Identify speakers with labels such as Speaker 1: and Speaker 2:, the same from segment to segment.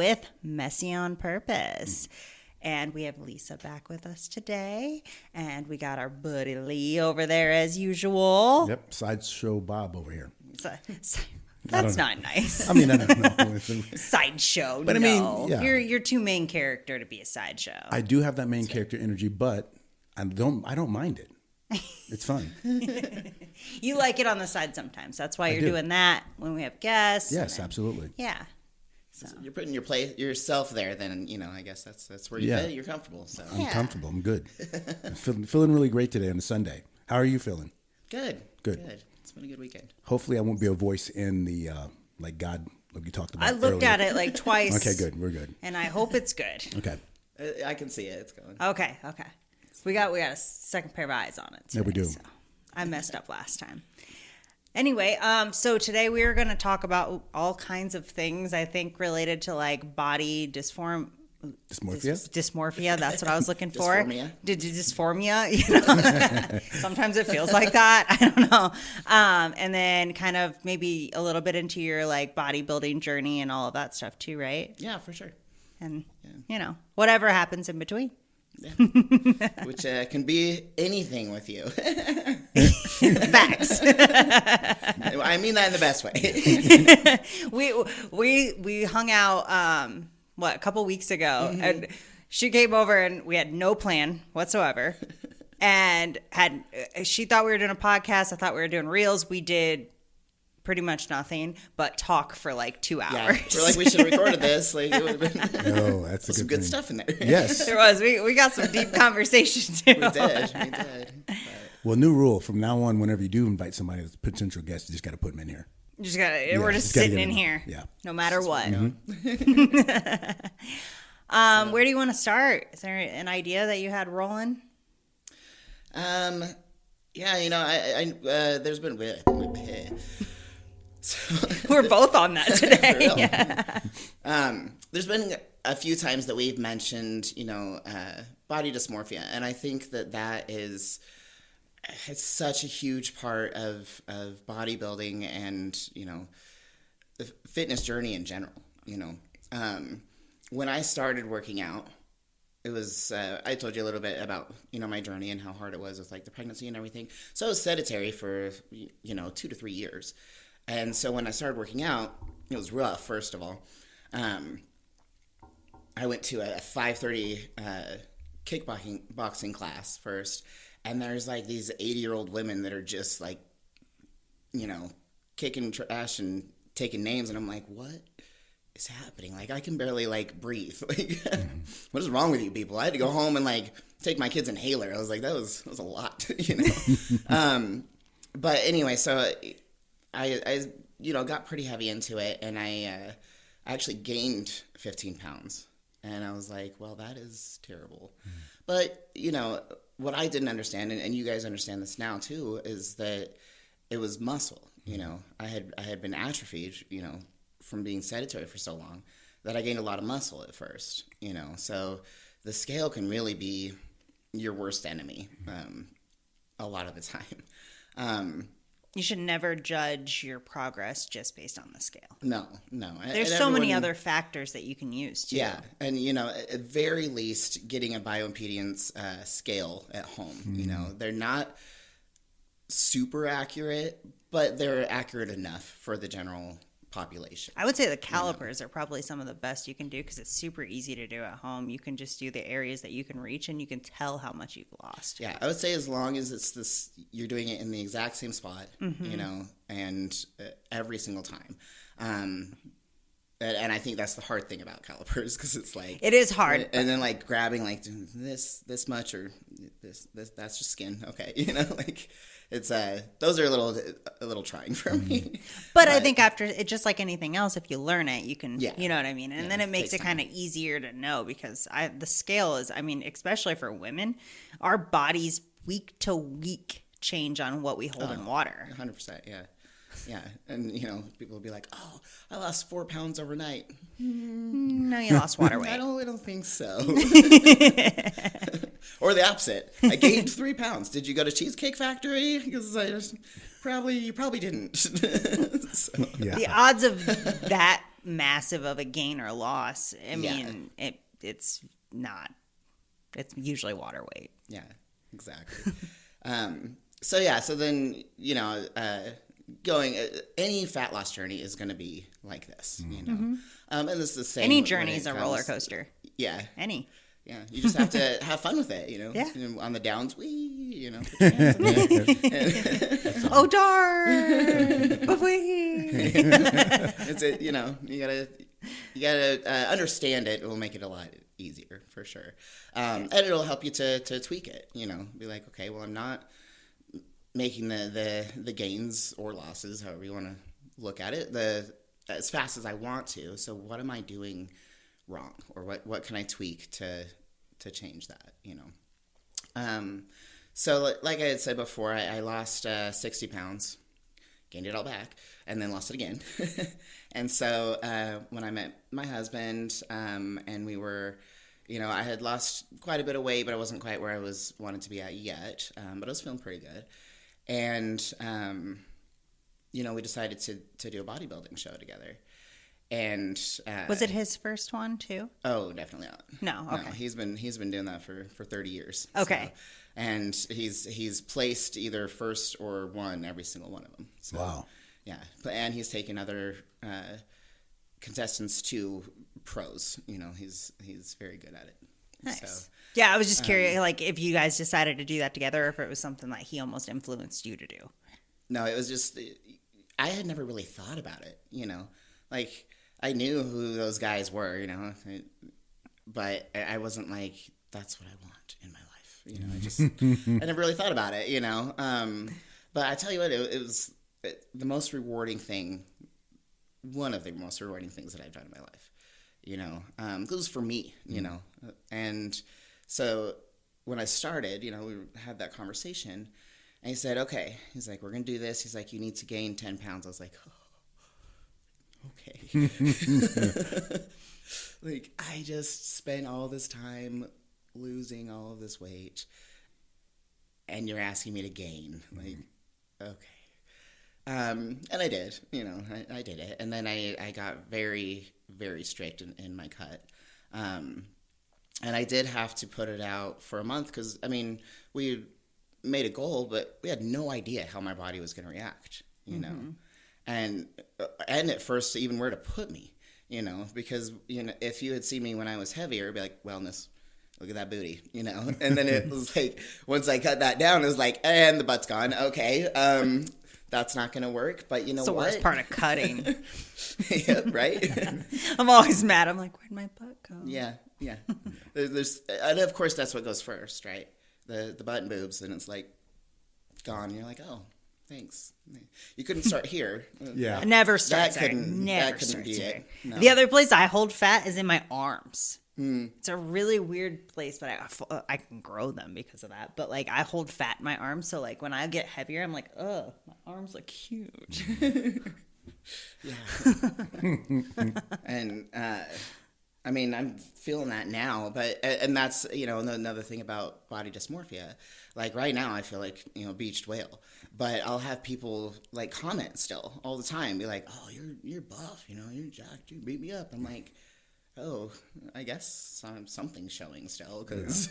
Speaker 1: with Messy on Purpose. And we have Lisa back with us today. And we got our buddy Lee over there as usual.
Speaker 2: Yep, Sideshow Bob over here.
Speaker 1: That's not nice.
Speaker 2: I mean, I don't know.
Speaker 1: Sideshow,
Speaker 2: But I mean, yeah.
Speaker 1: You're too main character to be a sideshow.
Speaker 2: I do have that main character energy, but I don't mind it. It's fun.
Speaker 1: You like it on the side sometimes. That's why you're doing that when we have guests.
Speaker 2: Yes, absolutely.
Speaker 1: Yeah. So.
Speaker 3: You're putting yourself there, then, I guess that's where you fit. You're comfortable. So
Speaker 2: I'm comfortable. I'm good. I'm feeling really great today on a Sunday. How are you feeling?
Speaker 3: Good. It's been a good weekend.
Speaker 2: Hopefully I won't be a voice in the, like God, like you talked about
Speaker 1: I looked
Speaker 2: earlier.
Speaker 1: at it like twice.
Speaker 2: Okay, good. We're good.
Speaker 1: And I hope it's good.
Speaker 2: Okay.
Speaker 3: I can see it. It's going.
Speaker 1: Okay. We got a second pair of eyes on it today,
Speaker 2: Yeah, we do.
Speaker 1: So I messed up last time. Anyway, so today we are going to talk about all kinds of things, I think, related to like body
Speaker 2: Dysmorphia?
Speaker 1: Dysmorphia, that's what I was looking for.
Speaker 3: Dysformia.
Speaker 1: Dysphoria, Sometimes it feels like that. I don't know. And then kind of maybe a little bit into your like bodybuilding journey and all of that stuff too, right?
Speaker 3: Yeah, for sure.
Speaker 1: And, whatever happens in between.
Speaker 3: Yeah. Which can be anything with you.
Speaker 1: Facts.
Speaker 3: I mean that in the best way.
Speaker 1: we hung out a couple weeks ago, and she came over and we had no plan whatsoever, and she thought we were doing a podcast. I thought we were doing reels. We did pretty much nothing but talk for like 2 hours.
Speaker 3: Yeah, we're like, we should have recorded this. Like, it would have been
Speaker 2: That's
Speaker 3: some good stuff in there.
Speaker 2: Yes.
Speaker 1: There was. We got some deep conversations too.
Speaker 3: We did.
Speaker 2: Well, new rule from now on, whenever you do invite somebody as a potential guest, you just got to put them in here.
Speaker 1: We're just sitting in here.
Speaker 2: Yeah.
Speaker 1: No matter what. Where do you want to start? Is there an idea that you had rolling?
Speaker 3: Yeah, I there's been
Speaker 1: We're both on that today.
Speaker 3: Yeah. There's been a few times that we've mentioned, body dysmorphia, and I think that is it's such a huge part of bodybuilding and the fitness journey in general. When I started working out, it was I told you a little bit about my journey and how hard it was with like the pregnancy and everything. So I was sedentary for 2 to 3 years. And so when I started working out, it was rough, first of all. I went to a 5:30 kickboxing class first, and there's like these 80-year-old women that are just like, kicking trash and taking names, and I'm like, what is happening? Like, I can barely like breathe. Like, what is wrong with you people? I had to go home and like take my kid's inhaler. I was like, that was a lot, But anyway, so I got pretty heavy into it, and I actually gained 15 pounds. And I was like, well, that is terrible. But, what I didn't understand, and you guys understand this now too, is that it was muscle. I had been atrophied, from being sedentary for so long that I gained a lot of muscle at first, So the scale can really be your worst enemy a lot of the time.
Speaker 1: You should never judge your progress just based on the scale.
Speaker 3: No.
Speaker 1: There's so many other factors that you can use, too.
Speaker 3: Yeah, and, at very least, getting a bioimpedance scale at home. They're not super accurate, but they're accurate enough for the general population.
Speaker 1: I would say the calipers are probably some of the best you can do because it's super easy to do at home. You can just do the areas that you can reach, and you can tell how much you've lost.
Speaker 3: Yeah, I would say as long as it's this, you're doing it in the exact same spot, and every single time. And I think that's the hard thing about calipers, because it's like
Speaker 1: it is hard,
Speaker 3: and then like grabbing like this much or this that's just skin. Okay, like. It's those are a little trying for me.
Speaker 1: But I think after it, just like anything else, if you learn it, you can, you know what I mean? And then it makes it kind of easier to know, because the scale is, especially for women, our bodies week to week change on what we hold in water.
Speaker 3: 100%, yeah. Yeah, and people will be like, "Oh, I lost 4 pounds overnight."
Speaker 1: No, you lost water weight.
Speaker 3: I don't think so. Or the opposite. I gained 3 pounds. Did you go to Cheesecake Factory? Because you probably didn't.
Speaker 1: The odds of that massive of a gain or loss. I mean, it's not. It's usually water weight.
Speaker 3: Yeah, exactly. So then, going any fat loss journey is going to be like this, and this is the same.
Speaker 1: Any journey is a roller coaster.
Speaker 3: Yeah.
Speaker 1: Any.
Speaker 3: Yeah, you just have to have fun with it,
Speaker 1: Yeah.
Speaker 3: On the downs, put your hands in it.
Speaker 1: Oh darn! But wait.
Speaker 3: It's you gotta understand it. It will make it a lot easier for sure, and it'll help you to tweak it. Be like, okay, well, I'm not making the gains or losses, however you want to look at it, as fast as I want to. So what am I doing wrong, or what can I tweak to change that? So like I had said before, I lost 60 pounds, gained it all back, and then lost it again. And so when I met my husband, and we were, I had lost quite a bit of weight, but I wasn't quite where I wanted to be at yet, but I was feeling pretty good. And we decided to do a bodybuilding show together. And
Speaker 1: was it his first one too?
Speaker 3: Oh, definitely not.
Speaker 1: No, okay.
Speaker 3: No, he's been doing that for 30 years.
Speaker 1: Okay.
Speaker 3: So, and he's placed either first or won every single one of them. So,
Speaker 2: wow.
Speaker 3: Yeah, and he's taken other contestants to pros. He's very good at it.
Speaker 1: Nice.
Speaker 3: So,
Speaker 1: yeah, I was just curious, like if you guys decided to do that together, or if it was something that he almost influenced you to do.
Speaker 3: No, it was just I had never really thought about it. Like I knew who those guys were, but I wasn't like, that's what I want in my life. I never really thought about it, But I tell you what, it was the most rewarding thing, one of the most rewarding things that I've done in my life, it was for me, And so when I started, we had that conversation, and he said, okay, he's like, we're going to do this. He's like, you need to gain 10 pounds. I was like, oh. Okay. Like, I just spent all this time losing all of this weight, and you're asking me to gain. Like, okay. And I did, I did it. And then I got very, very strict in my cut. And I did have to put it out for a month because, we made a goal, but we had no idea how my body was going to react, And at first, even where to put me, because, if you had seen me when I was heavier, it'd be like, wellness, look at that booty, And then it was like, once I cut that down, it was like, and the butt's gone. Okay. That's not going to work. But you know what?
Speaker 1: It's the worst part of cutting.
Speaker 3: Yeah, right?
Speaker 1: I'm always mad. I'm like, where'd my butt go?
Speaker 3: Yeah. And of course, that's what goes first, right? The butt and boobs, and it's like, gone. You're like, oh. Thanks. You couldn't start here.
Speaker 2: Yeah.
Speaker 1: Never starts there. Never starts there. No. The other place I hold fat is in my arms. It's a really weird place, but I can grow them because of that. But like I hold fat in my arms, so like when I get heavier, I'm like, oh, my arms look huge.
Speaker 3: Yeah. And I'm feeling that now, and that's another thing about body dysmorphia. Like right now, I feel like beached whale, but I'll have people like comment still all the time, be like, "Oh, you're buff, you're jacked, you beat me up." I'm like, "Oh, I guess something's showing still." Because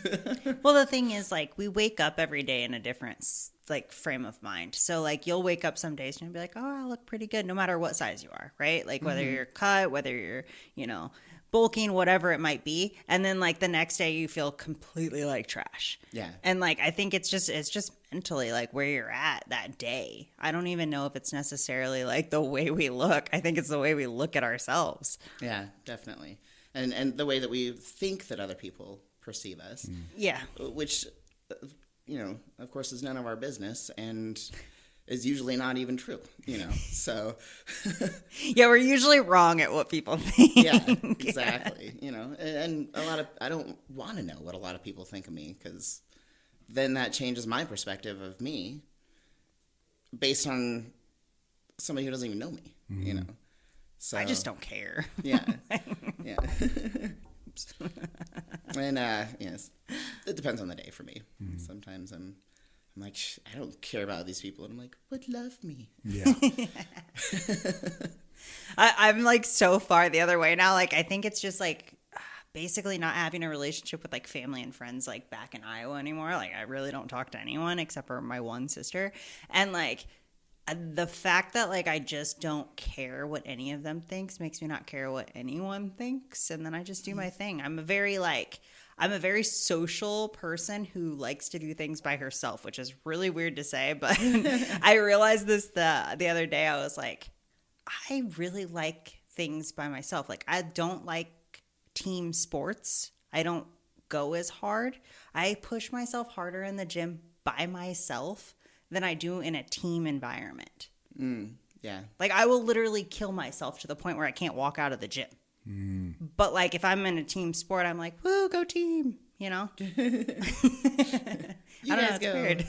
Speaker 1: well, the thing is, like, we wake up every day in a different like frame of mind. So like you'll wake up some days and you'll be like, "Oh, I look pretty good," no matter what size you are, right? Like whether you're cut, whether you're bulking, whatever it might be, and then like the next day you feel completely like trash.
Speaker 3: Yeah.
Speaker 1: And like I think it's just mentally like where you're at that day. I don't even know if it's necessarily like the way we look. I think it's the way we look at ourselves.
Speaker 3: Yeah, definitely. And the way that we think that other people perceive us.
Speaker 1: Yeah.
Speaker 3: Which of course is none of our business, and is usually not even true, so.
Speaker 1: Yeah, we're usually wrong at what people think.
Speaker 3: Yeah, exactly. And I don't want to know what a lot of people think of me, because then that changes my perspective of me based on somebody who doesn't even know me, So
Speaker 1: I just don't care.
Speaker 3: Yeah. Yeah. And yes, it depends on the day for me. Sometimes I'm like, I don't care about these people. And I'm like, but love me.
Speaker 2: Yeah.
Speaker 1: I'm like so far the other way now. Like, I think it's just like basically not having a relationship with like family and friends like back in Iowa anymore. Like, I really don't talk to anyone except for my one sister. And like, the fact that like I just don't care what any of them thinks makes me not care what anyone thinks, and then I just do my thing. I'm a very social person who likes to do things by herself, which is really weird to say, but I realized this the other day. I was like, I really like things by myself. Like, I don't like team sports. I don't go as hard. I push myself harder in the gym by myself than I do in a team environment.
Speaker 3: Yeah.
Speaker 1: Like, I will literally kill myself to the point where I can't walk out of the gym. But like, if I'm in a team sport, I'm like, woo, go team, you know? I don't know, it's weird.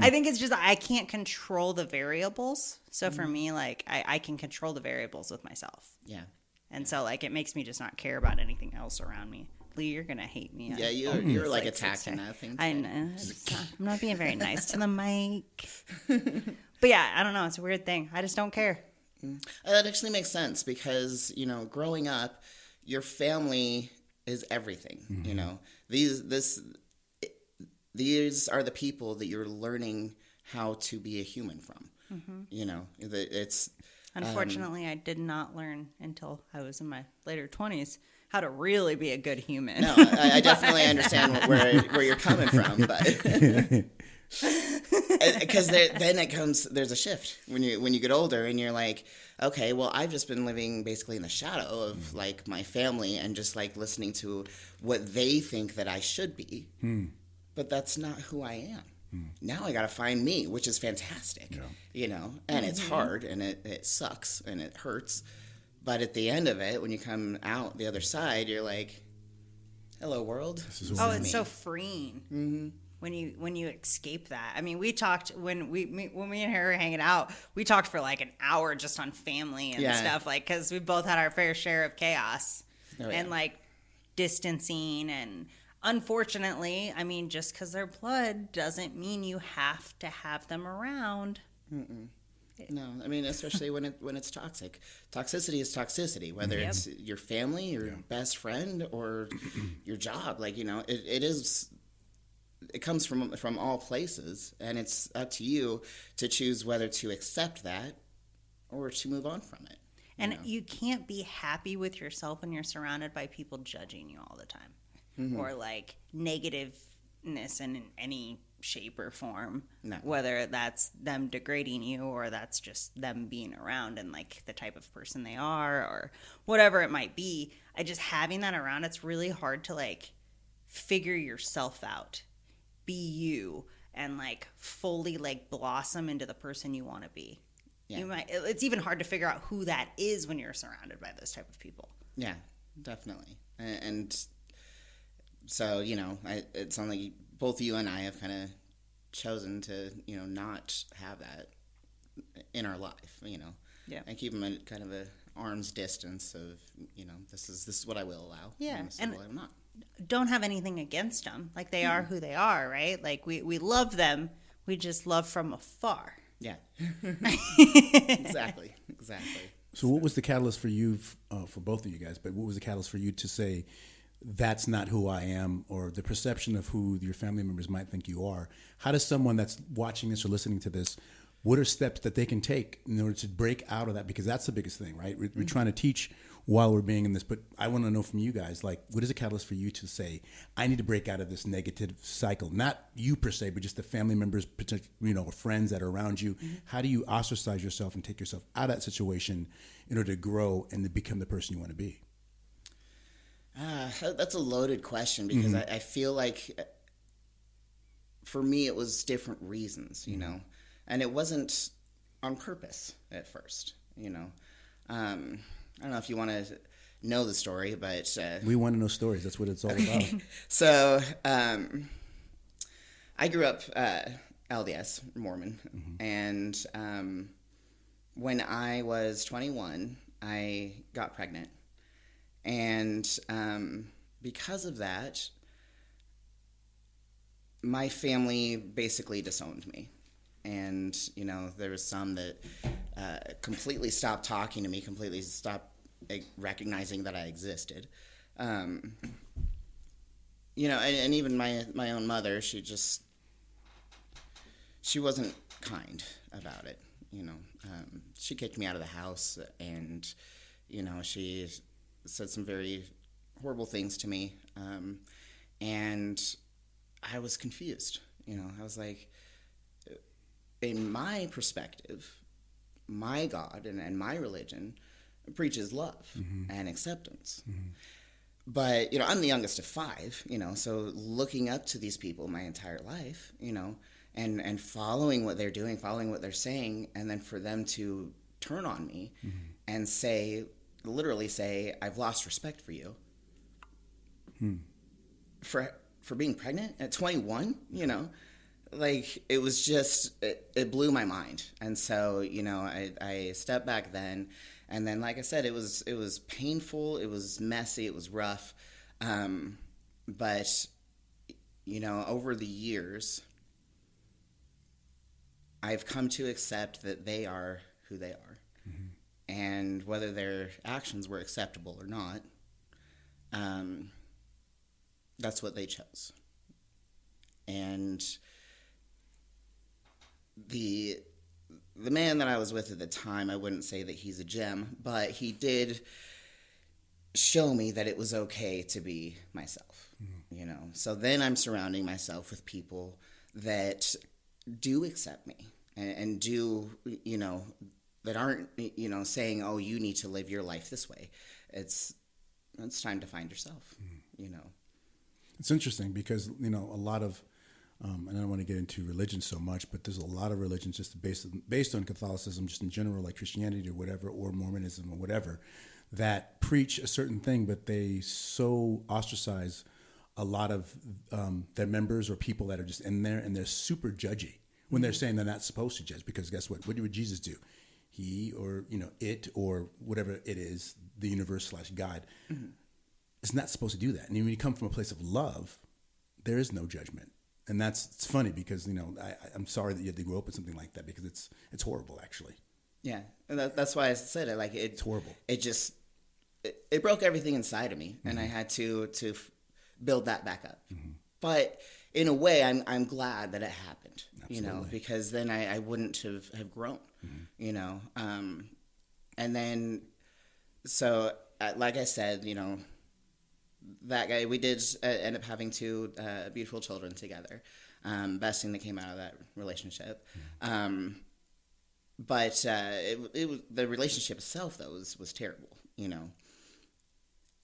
Speaker 1: I think it's just, I can't control the variables. So for me, like, I can control the variables with myself.
Speaker 3: Yeah.
Speaker 1: And so like, it makes me just not care about anything else around me. Lee, you're gonna hate me.
Speaker 3: Yeah, you're like attacking that thing.
Speaker 1: I know. I'm not being very nice to the mic. But yeah, I don't know. It's a weird thing. I just don't care.
Speaker 3: That actually makes sense because, you know, growing up, your family is everything. You know, these are the people that you're learning how to be a human from. You know, it's.
Speaker 1: Unfortunately, I did not learn until I was in my later 20s how to really be a good human.
Speaker 3: No, I definitely understand where you're coming from, but because there's a shift when you get older and you're like, okay, well, I've just been living basically in the shadow of like my family and just like listening to what they think that I should be, but that's not who I am. Now I got to find me, which is fantastic, you know, and it's hard and it sucks and it hurts. But at the end of it, when you come out the other side, you're like, hello, world.
Speaker 1: It's so freeing when you escape that. I mean, we talked when me and her were hanging out, we talked for like an hour just on family and stuff, like, because we both had our fair share of chaos and like distancing. And unfortunately, I mean, just because they're blood doesn't mean you have to have them around.
Speaker 3: No, I mean, especially when it's toxic. Toxicity is toxicity, whether it's your family, your best friend, or your job. Like, you know, it comes from all places, and it's up to you to choose whether to accept that or to move on from it.
Speaker 1: And you can't be happy with yourself when you're surrounded by people judging you all the time, or like negativeness in any shape or form, whether that's them degrading you or that's just them being around and like the type of person they are or whatever it might be. I just having that around, it's really hard to like figure yourself out, be you, and like fully like blossom into the person you want to be. It's even hard to figure out who that is when you're surrounded by those type of people. Yeah,
Speaker 3: definitely. And so, you know, it's only both you and I have kind of chosen to, you know, not have that in our life, you know, and keep them at kind of a arm's distance of, you know, this is what I will allow. And this is what I'm not.
Speaker 1: Don't have anything against them. Like, they are who they are, right? Like, we love them. We just love from afar.
Speaker 3: Yeah. Exactly.
Speaker 2: So what was the catalyst for you, for both of you guys, but what was the catalyst for you to say, that's not who I am, or the perception of who your family members might think you are? How does someone that's watching this or listening to this, what are steps that they can take in order to break out of that? Because that's the biggest thing, right? We're trying to teach while we're being in this, but I want to know from you guys, like, what is a catalyst for you to say, I need to break out of this negative cycle? Not you per se, but just the family members, you know, friends that are around you. How do you ostracize yourself and take yourself out of that situation in order to grow and to become the person you want to be?
Speaker 3: That's a loaded question because I feel like for me it was different reasons, you know, and it wasn't on purpose at first, you know. I don't know if you want to know the story, but
Speaker 2: we want to know stories. That's what it's all about.
Speaker 3: So I grew up LDS Mormon, and when I was 21, I got pregnant. And because of that, my family basically disowned me. And, you know, there was some that completely stopped talking to me, completely stopped recognizing that I existed. You know, and even my own mother, she wasn't kind about it. You know, she kicked me out of the house, and you know, she said some very horrible things to me, and I was confused. You know, I was like, in my perspective, my God and my religion preaches love and acceptance. But, you know, I'm the youngest of 5, you know, so looking up to these people my entire life, you know, and following what they're doing, following what they're saying, and then for them to turn on me and literally say, I've lost respect for you. For being pregnant at 21, you know, like, it was just, it blew my mind. And so, you know, I stepped back then. And then, like I said, it was painful, it was messy, it was rough. But, you know, over the years, I've come to accept that they are who they are. And whether their actions were acceptable or not, that's what they chose. And the man that I was with at the time, I wouldn't say that he's a gem, but he did show me that it was okay to be myself, you know. So then I'm surrounding myself with people that do accept me and do, you know, that aren't, you know, saying, oh, you need to live your life this way. It's time to find yourself, you know.
Speaker 2: It's interesting because, you know, a lot of, and I don't want to get into religion so much, but there's a lot of religions just based on Catholicism, just in general, like Christianity or whatever, or Mormonism or whatever, that preach a certain thing, but they so ostracize a lot of their members or people that are just in there, and they're super judgy when they're saying they're not supposed to judge, because guess what? What would Jesus do? He, or, you know, it, or whatever it is, the universe / God, is not supposed to do that. And when you come from a place of love, there is no judgment. And it's funny because, you know, I'm sorry that you had to grow up with something like that, because it's horrible, actually.
Speaker 3: Yeah, and that's why I said it. Like, it's
Speaker 2: horrible.
Speaker 3: It just it broke everything inside of me, and I had to build that back up. But in a way, I'm glad that it happened. Absolutely. You know, because then I wouldn't have grown. You know, and then so like I said, you know, that guy, we did end up having 2 beautiful children together. Best thing that came out of that relationship. But the relationship itself, though, was terrible, you know.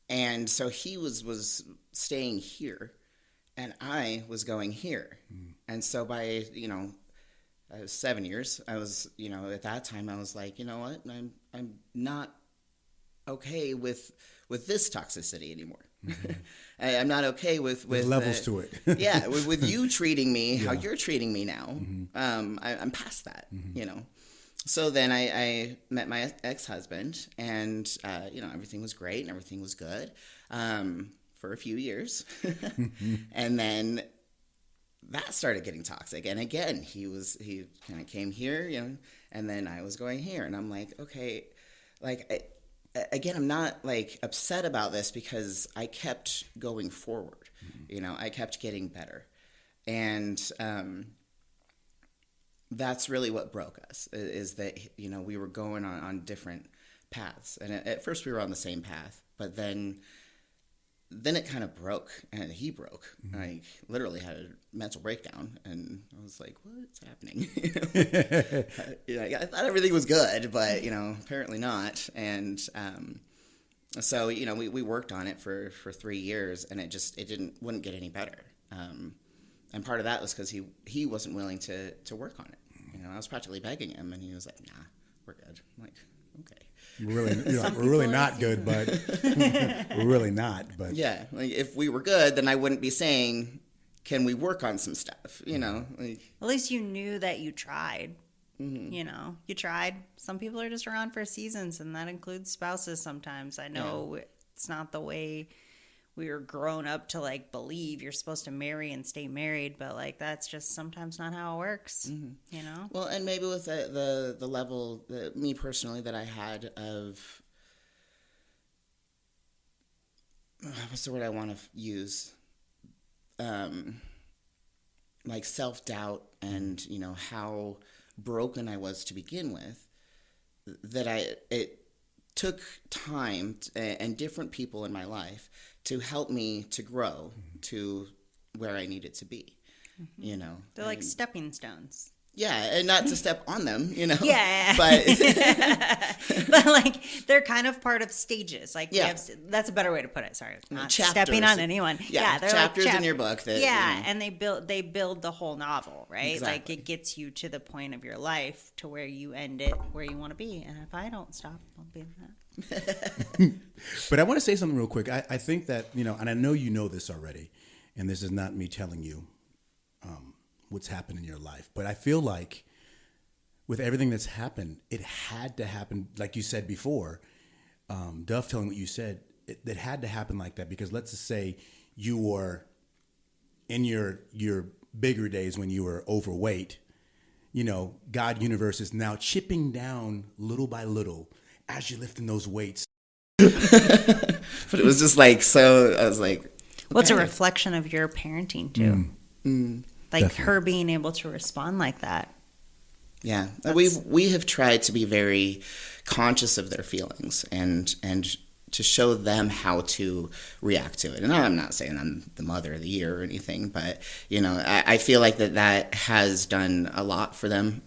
Speaker 3: And so he was staying here, and I was going here. And so by, you know, 7 years, I was, you know, at that time I was like, you know what, I'm not okay with this toxicity anymore. I'm not okay with
Speaker 2: levels to it.
Speaker 3: Yeah, with you treating me how you're treating me now. I'm past that, you know. So then I met my ex-husband, and you know, everything was great and everything was good for a few years, and then that started getting toxic. And again, he kind of came here, you know, and then I was going here, and I'm like, okay, like. Again, I'm not like upset about this because I kept going forward. You know, I kept getting better. And that's really what broke us, is that, you know, we were going on different paths. And at first we were on the same path, but then it kind of broke, and he broke. I literally had a mental breakdown, and I was like, what's happening? You know, I thought everything was good, but, you know, apparently not. And so, you know, we worked on it for 3 years, and it wouldn't get any better. And part of that was because he wasn't willing to work on it. You know, I was practically begging him, and he was like, nah, we're good. I'm like, okay.
Speaker 2: We're really not good, but we're really not. But
Speaker 3: yeah, like, if we were good, then I wouldn't be saying, can we work on some stuff? You know, like,
Speaker 1: at least you knew that you tried. You know, you tried. Some people are just around for seasons, and that includes spouses sometimes. I know it's not the way we were grown up to like believe you're supposed to marry and stay married, but like that's just sometimes not how it works, you know?
Speaker 3: Well, and maybe with the level, me personally, that I had of, what's the word I want to use? Like self-doubt and, you know, how broken I was to begin with, that it took time and different people in my life to help me to grow to where I needed to be, you know.
Speaker 1: They're like stepping stones.
Speaker 3: Yeah, and not to step on them, you know.
Speaker 1: Yeah.
Speaker 3: But
Speaker 1: but like they're kind of part of stages. Like
Speaker 3: Yeah.
Speaker 1: that's a better way to put it. Sorry, not
Speaker 3: Chapters.
Speaker 1: stepping on anyone.
Speaker 3: Yeah,
Speaker 1: they're
Speaker 3: chapters
Speaker 1: like
Speaker 3: in your book that,
Speaker 1: yeah,
Speaker 3: you know.
Speaker 1: and they build the whole novel, right?
Speaker 3: Exactly.
Speaker 1: Like it gets you to the point of your life to where you end it where you want to be. And if I don't stop, I'll be that.
Speaker 2: But I want to say something real quick. I think that, you know, and I know you know this already, and this is not me telling you what's happened in your life, but I feel like with everything that's happened, it had to happen, like you said before, dovetailing what you said, it had to happen like that, because let's just say you were in your bigger days when you were overweight, you know, God universe is now chipping down little by little as you're lifting those weights.
Speaker 3: But it was just like, so I was like,
Speaker 1: Well, it's a
Speaker 3: okay.
Speaker 1: reflection of your parenting too. Like
Speaker 2: Definitely.
Speaker 1: her being able to respond like that.
Speaker 3: Yeah, we have tried to be very conscious of their feelings and to show them how to react to it. And I'm not saying I'm the mother of the year or anything, but you know, I feel like that has done a lot for them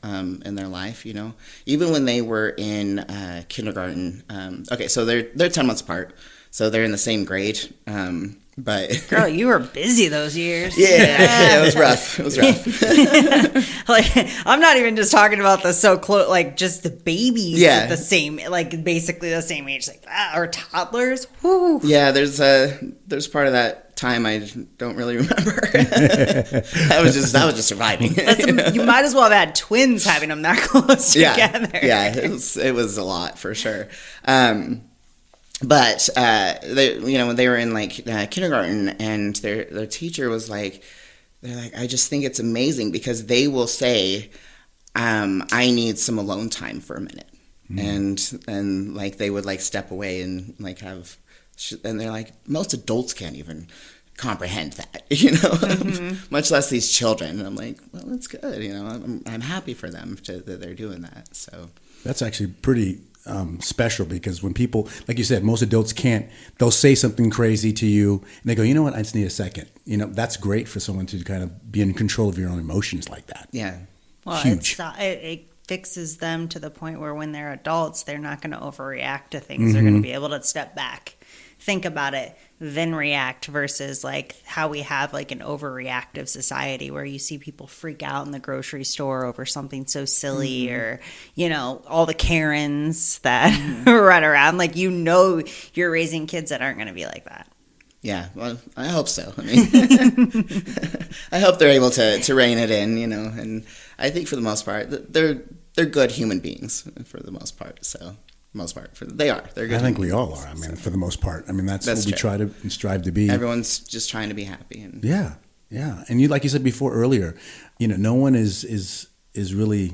Speaker 3: in their life. You know, even when they were in kindergarten. Okay, so they're 10 months apart, so they're in the same grade. But
Speaker 1: Girl, you were busy those years.
Speaker 3: yeah, it was rough. It was rough.
Speaker 1: Like, I'm not even just talking about the so close, like just the babies
Speaker 3: Yeah.
Speaker 1: at the same, like basically the same age, like or toddlers. Whew.
Speaker 3: Yeah, there's part of that time I don't really remember. I was just surviving.
Speaker 1: You might as well have had twins having them that close together.
Speaker 3: Yeah, it was a lot for sure. But they, you know, when they were in like kindergarten, and their teacher was like, they're like, I just think it's amazing because they will say, I need some alone time for a minute, and like they would like step away and like have, and they're like, most adults can't even comprehend that, you know, much less these children. And I'm like, well, that's good, you know, I'm happy for them that they're doing that. So
Speaker 2: That's actually pretty special, because when people, like you said, most adults can't, they'll say something crazy to you and they go, you know what, I just need a second. You know, that's great for someone to kind of be in control of your own emotions like that.
Speaker 3: yeah.
Speaker 1: Well,
Speaker 2: Huge.
Speaker 1: it fixes them to the point where when they're adults, they're not going to overreact to things. They're going to be able to step back, think about it, then react, versus like how we have like an overreactive society where you see people freak out in the grocery store over something so silly, or, you know, all the Karens that run around. Like, you know, you're raising kids that aren't going to be like that.
Speaker 3: Yeah, well, I hope so. I mean, I hope they're able to rein it in, you know, and I think for the most part, they're good human beings for the most part. So, they're good.
Speaker 2: I think we
Speaker 3: human
Speaker 2: all
Speaker 3: beings,
Speaker 2: are. I mean,
Speaker 3: so.
Speaker 2: for the most part. I mean, that's what we
Speaker 3: true.
Speaker 2: try to and strive to be.
Speaker 3: Everyone's just trying to be happy. And
Speaker 2: Yeah, yeah. And you, like you said before earlier, you know, no one is really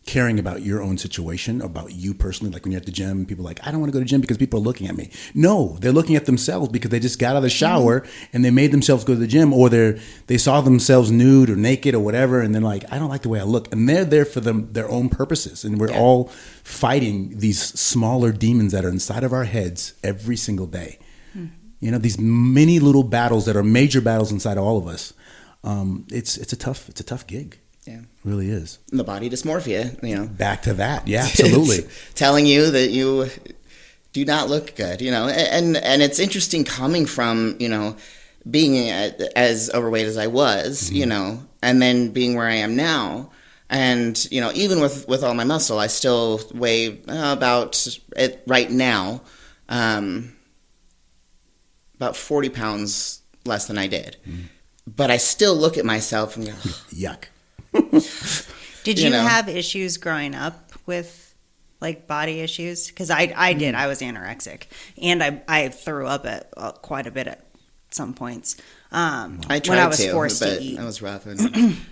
Speaker 2: caring about your own situation, about you personally. Like when you're at the gym, people are like, I don't want to go to the gym because people are looking at me. No, they're looking at themselves because they just got out of the shower and they made themselves go to the gym, or they saw themselves nude or naked or whatever, and they're like, I don't like the way I look. And they're there for their own purposes. And we're all fighting these smaller demons that are inside of our heads every single day. You know, these many little battles that are major battles inside of all of us. It's a tough gig.
Speaker 3: yeah,
Speaker 2: It really is.
Speaker 3: the body dysmorphia, you know,
Speaker 2: Back to that. Yeah, absolutely.
Speaker 3: It's telling you that you do not look good, you know, and it's interesting coming from, you know, being as overweight as I was, you know, and then being where I am now. And, you know, even with all my muscle, I still weigh about, right now, about 40 pounds less than I did. But I still look at myself and go,
Speaker 2: Yuck.
Speaker 1: Did
Speaker 3: You
Speaker 1: you
Speaker 3: know.
Speaker 1: have issues growing up with like body issues? Because I did. I was anorexic, and I threw up at quite a bit at some points.
Speaker 3: I tried
Speaker 1: when I was
Speaker 3: to,
Speaker 1: forced
Speaker 3: but
Speaker 1: to eat.
Speaker 3: that was rough. And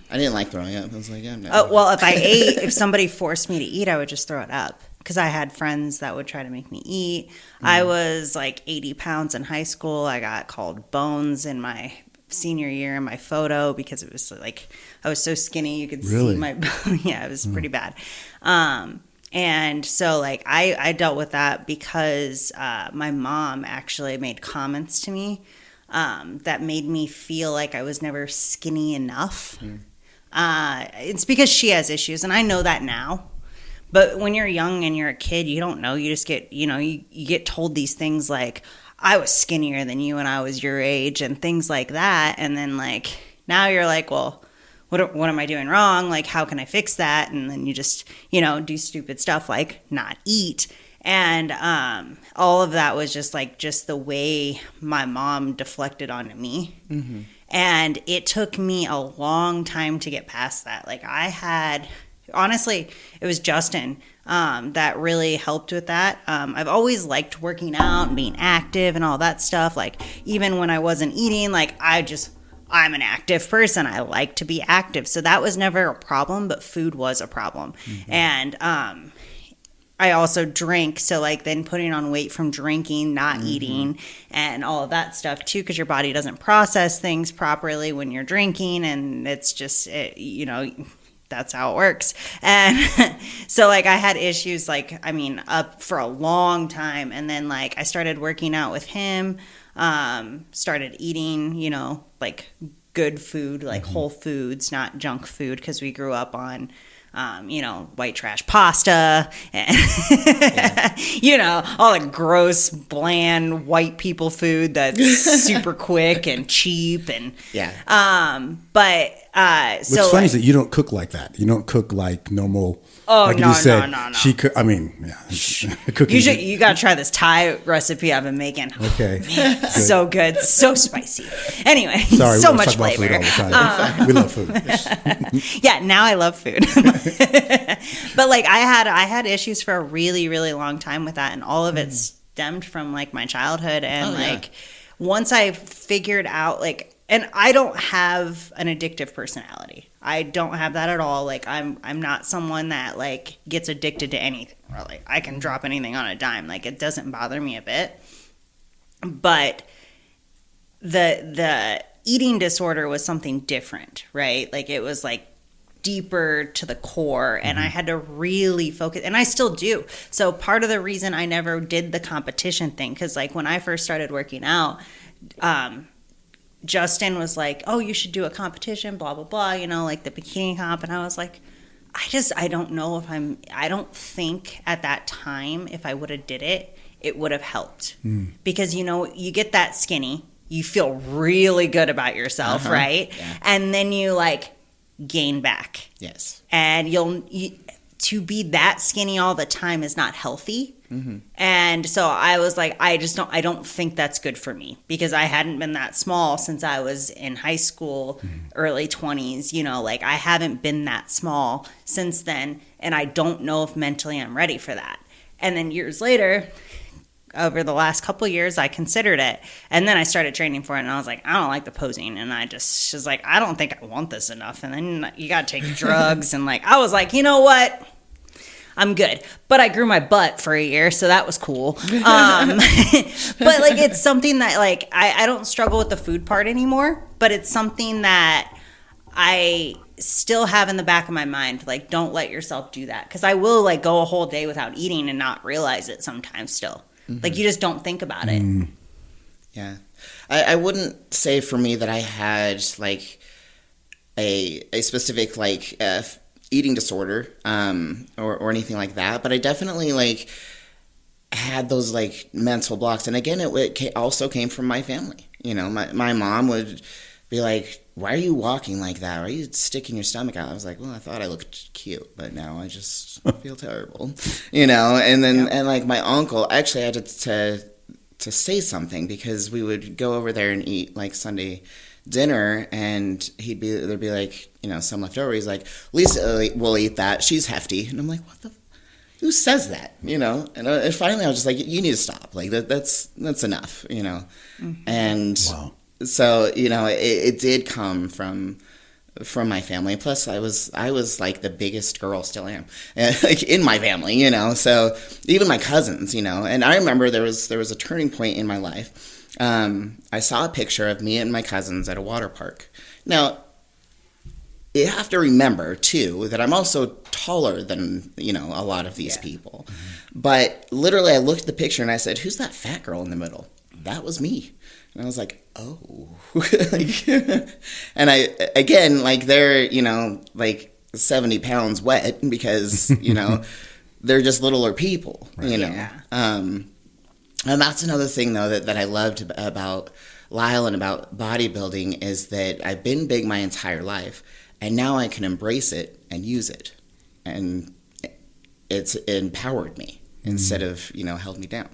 Speaker 3: I didn't like throwing up. I was like, yeah, no.
Speaker 1: Oh, well, if somebody forced me to eat, I would just throw it up. Because I had friends that would try to make me eat. I was like 80 pounds in high school. I got called bones in my senior year in my photo because it was like I was so skinny you could see my yeah, it was pretty bad. And so like I dealt with that because my mom actually made comments to me that made me feel like I was never skinny enough. It's because she has issues, and I know that now. But when you're young and you're a kid, you don't know. You just get, you get told these things like, I was skinnier than you when I was your age and things like that. And then like, now you're like, well, what am I doing wrong? Like, how can I fix that? And then you just, do stupid stuff like not eat. And all of that was just the way my mom deflected onto me. Mm-hmm. And it took me a long time to get past that. Like honestly, it was Justin that really helped with that. I've always liked working out and being active and all that stuff. Like, even when I wasn't eating, like, I'm an active person. I like to be active. So that was never a problem, but food was a problem. Mm-hmm. And I also drank. So, like, then putting on weight from drinking, not eating, and all of that stuff, too, because your body doesn't process things properly when you're drinking. And it's just, that's how it works. And so like I had issues up for a long time. And then like I started working out with him, started eating, like good food, like whole foods, not junk food. Because we grew up on, white trash pasta and, all the gross, bland white people food that's super quick and cheap. And,
Speaker 2: what's funny is that you don't cook like that. You don't cook like normal.
Speaker 1: Oh,
Speaker 2: like
Speaker 1: no.
Speaker 2: She could. I mean, cooking.
Speaker 1: You gotta try this Thai recipe I've been making.
Speaker 2: Okay,
Speaker 1: so good, so spicy. Anyway,
Speaker 2: sorry,
Speaker 1: so
Speaker 2: we
Speaker 1: much
Speaker 2: talk about
Speaker 1: flavor.
Speaker 2: food all the time. We love food.
Speaker 1: Yeah, now I love food. But like I had issues for a really, really long time with that, and all of it stemmed from like my childhood. And once I figured out and I don't have an addictive personality. I don't have that at all. Like I'm not someone that like gets addicted to anything. Really, I can drop anything on a dime. Like it doesn't bother me a bit. But the eating disorder was something different, right? Like it was like deeper to the core, and I had to really focus, and I still do. So part of the reason I never did the competition thing, because like when I first started working out, Justin was like, oh, you should do a competition, blah, blah, blah, like the bikini comp. And I was like, I don't know I don't think at that time, if I would have did it, it would have helped. Because, you get that skinny, you feel really good about yourself, right? Yeah. And then you like gain back.
Speaker 3: Yes.
Speaker 1: And to be that skinny all the time is not healthy. Mm-hmm. And so I was like, I don't think that's good for me, because I hadn't been that small since I was in high school, early 20s, like I haven't been that small since then. And I don't know if mentally I'm ready for that. And then years later, over the last couple of years, I considered it. And then I started training for it, and I was like, I don't like the posing. And I just was like, I don't think I want this enough. And then you got to take drugs. And like, I was like, you know what? I'm good. But I grew my butt for a year, so that was cool. But like, it's something that like, I don't struggle with the food part anymore, but it's something that I still have in the back of my mind. Like, don't let yourself do that. Because I will like go a whole day without eating and not realize it sometimes still. Like, you just don't think about it.
Speaker 3: Yeah. I wouldn't say for me that I had like a specific like eating disorder or anything like that, but I definitely like had those like mental blocks. And again, it also came from my family. My mom would be like, why are you walking like that? Why are you sticking your stomach out? I was like, well, I thought I looked cute, but now I just feel terrible, and then and like my uncle, actually I had to say something, because we would go over there and eat like Sunday dinner, and there'd be like some left over. He's like, Lisa will eat that, she's hefty. And I'm like, what the who says that, And finally I was just like, you need to stop. Like that's enough, And so, it did come from my family. Plus I was like the biggest girl, still am, like in my family, so even my cousins, and I remember there was a turning point in my life. I saw a picture of me and my cousins at a water park. Now, you have to remember, too, that I'm also taller than, a lot of these people. But literally, I looked at the picture and I said, who's that fat girl in the middle? That was me. And I was like, oh. And they're, like 70 pounds wet because, they're just littler people,
Speaker 1: Yeah.
Speaker 3: And that's another thing, though, that I loved about Lyle and about bodybuilding is that I've been big my entire life. And now I can embrace it and use it. And it's empowered me instead of, held me down.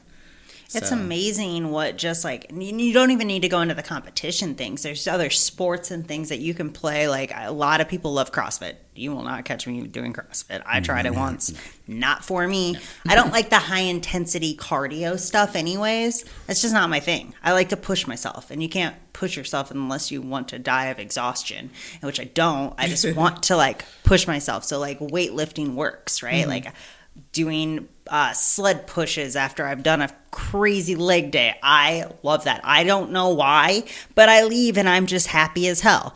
Speaker 1: It's
Speaker 3: So.
Speaker 1: amazing what just like, you don't even need to go into the competition things. There's other sports and things that you can play. Like a lot of people love CrossFit. You will not catch me doing CrossFit. I tried it once. Not for me. I don't like the high intensity cardio stuff anyways. That's just not my thing. I like to push myself, and you can't push yourself unless you want to die of exhaustion, which I don't. I just want to like push myself. So like weightlifting works, right? Like doing sled pushes after I've done a crazy leg day. I love that. I don't know why, but I leave and I'm just happy as hell.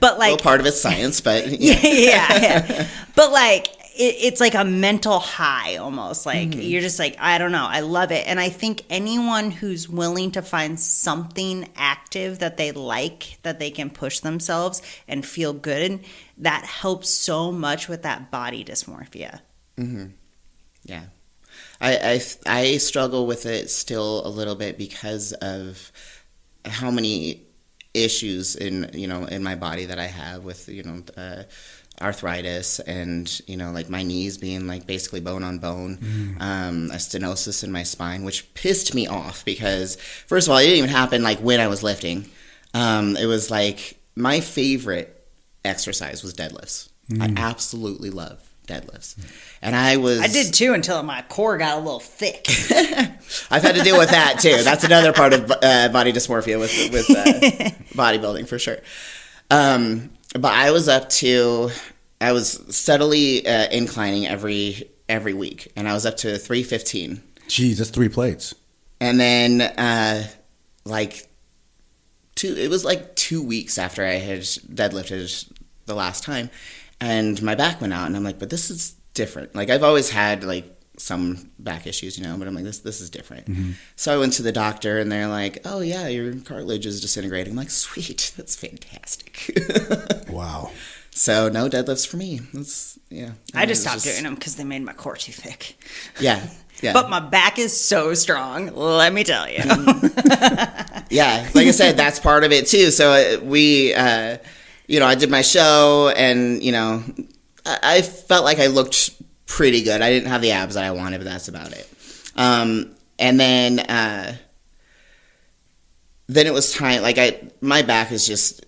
Speaker 1: But like,
Speaker 3: well, part of it's science, but
Speaker 1: yeah. But like, it's like a mental high almost. Like you're just like, I don't know. I love it. And I think anyone who's willing to find something active that they like, that they can push themselves and feel good, that helps so much with that body dysmorphia.
Speaker 3: Yeah. I struggle with it still a little bit because of how many issues in my body that I have with, arthritis and, like my knees being like basically bone on bone, a stenosis in my spine, which pissed me off because first of all, it didn't even happen like when I was lifting. It was like my favorite exercise was deadlifts. I absolutely love deadlifts. And I
Speaker 1: did too until my core got a little thick.
Speaker 3: I've had to deal with that too. That's another part of body dysmorphia with bodybuilding for sure. But I was steadily inclining every week, and I was up to 315.
Speaker 2: Jeez, that's 3 plates.
Speaker 3: And then it was like 2 weeks after I had deadlifted the last time, and my back went out, and I'm like, but this is different. Like I've always had like some back issues, but I'm like, this is different. So I went to the doctor and they're like, oh yeah, your cartilage is disintegrating. I'm like, sweet, that's fantastic.
Speaker 2: Wow.
Speaker 3: So no deadlifts for me.
Speaker 1: I just stopped doing them because they made my core too thick.
Speaker 3: Yeah.
Speaker 1: But my back is so strong, let me tell you.
Speaker 3: Yeah, like I said, that's part of it too. So I did my show and, I felt like I looked pretty good. I didn't have the abs that I wanted, but that's about it. And then it was time. Like my back is just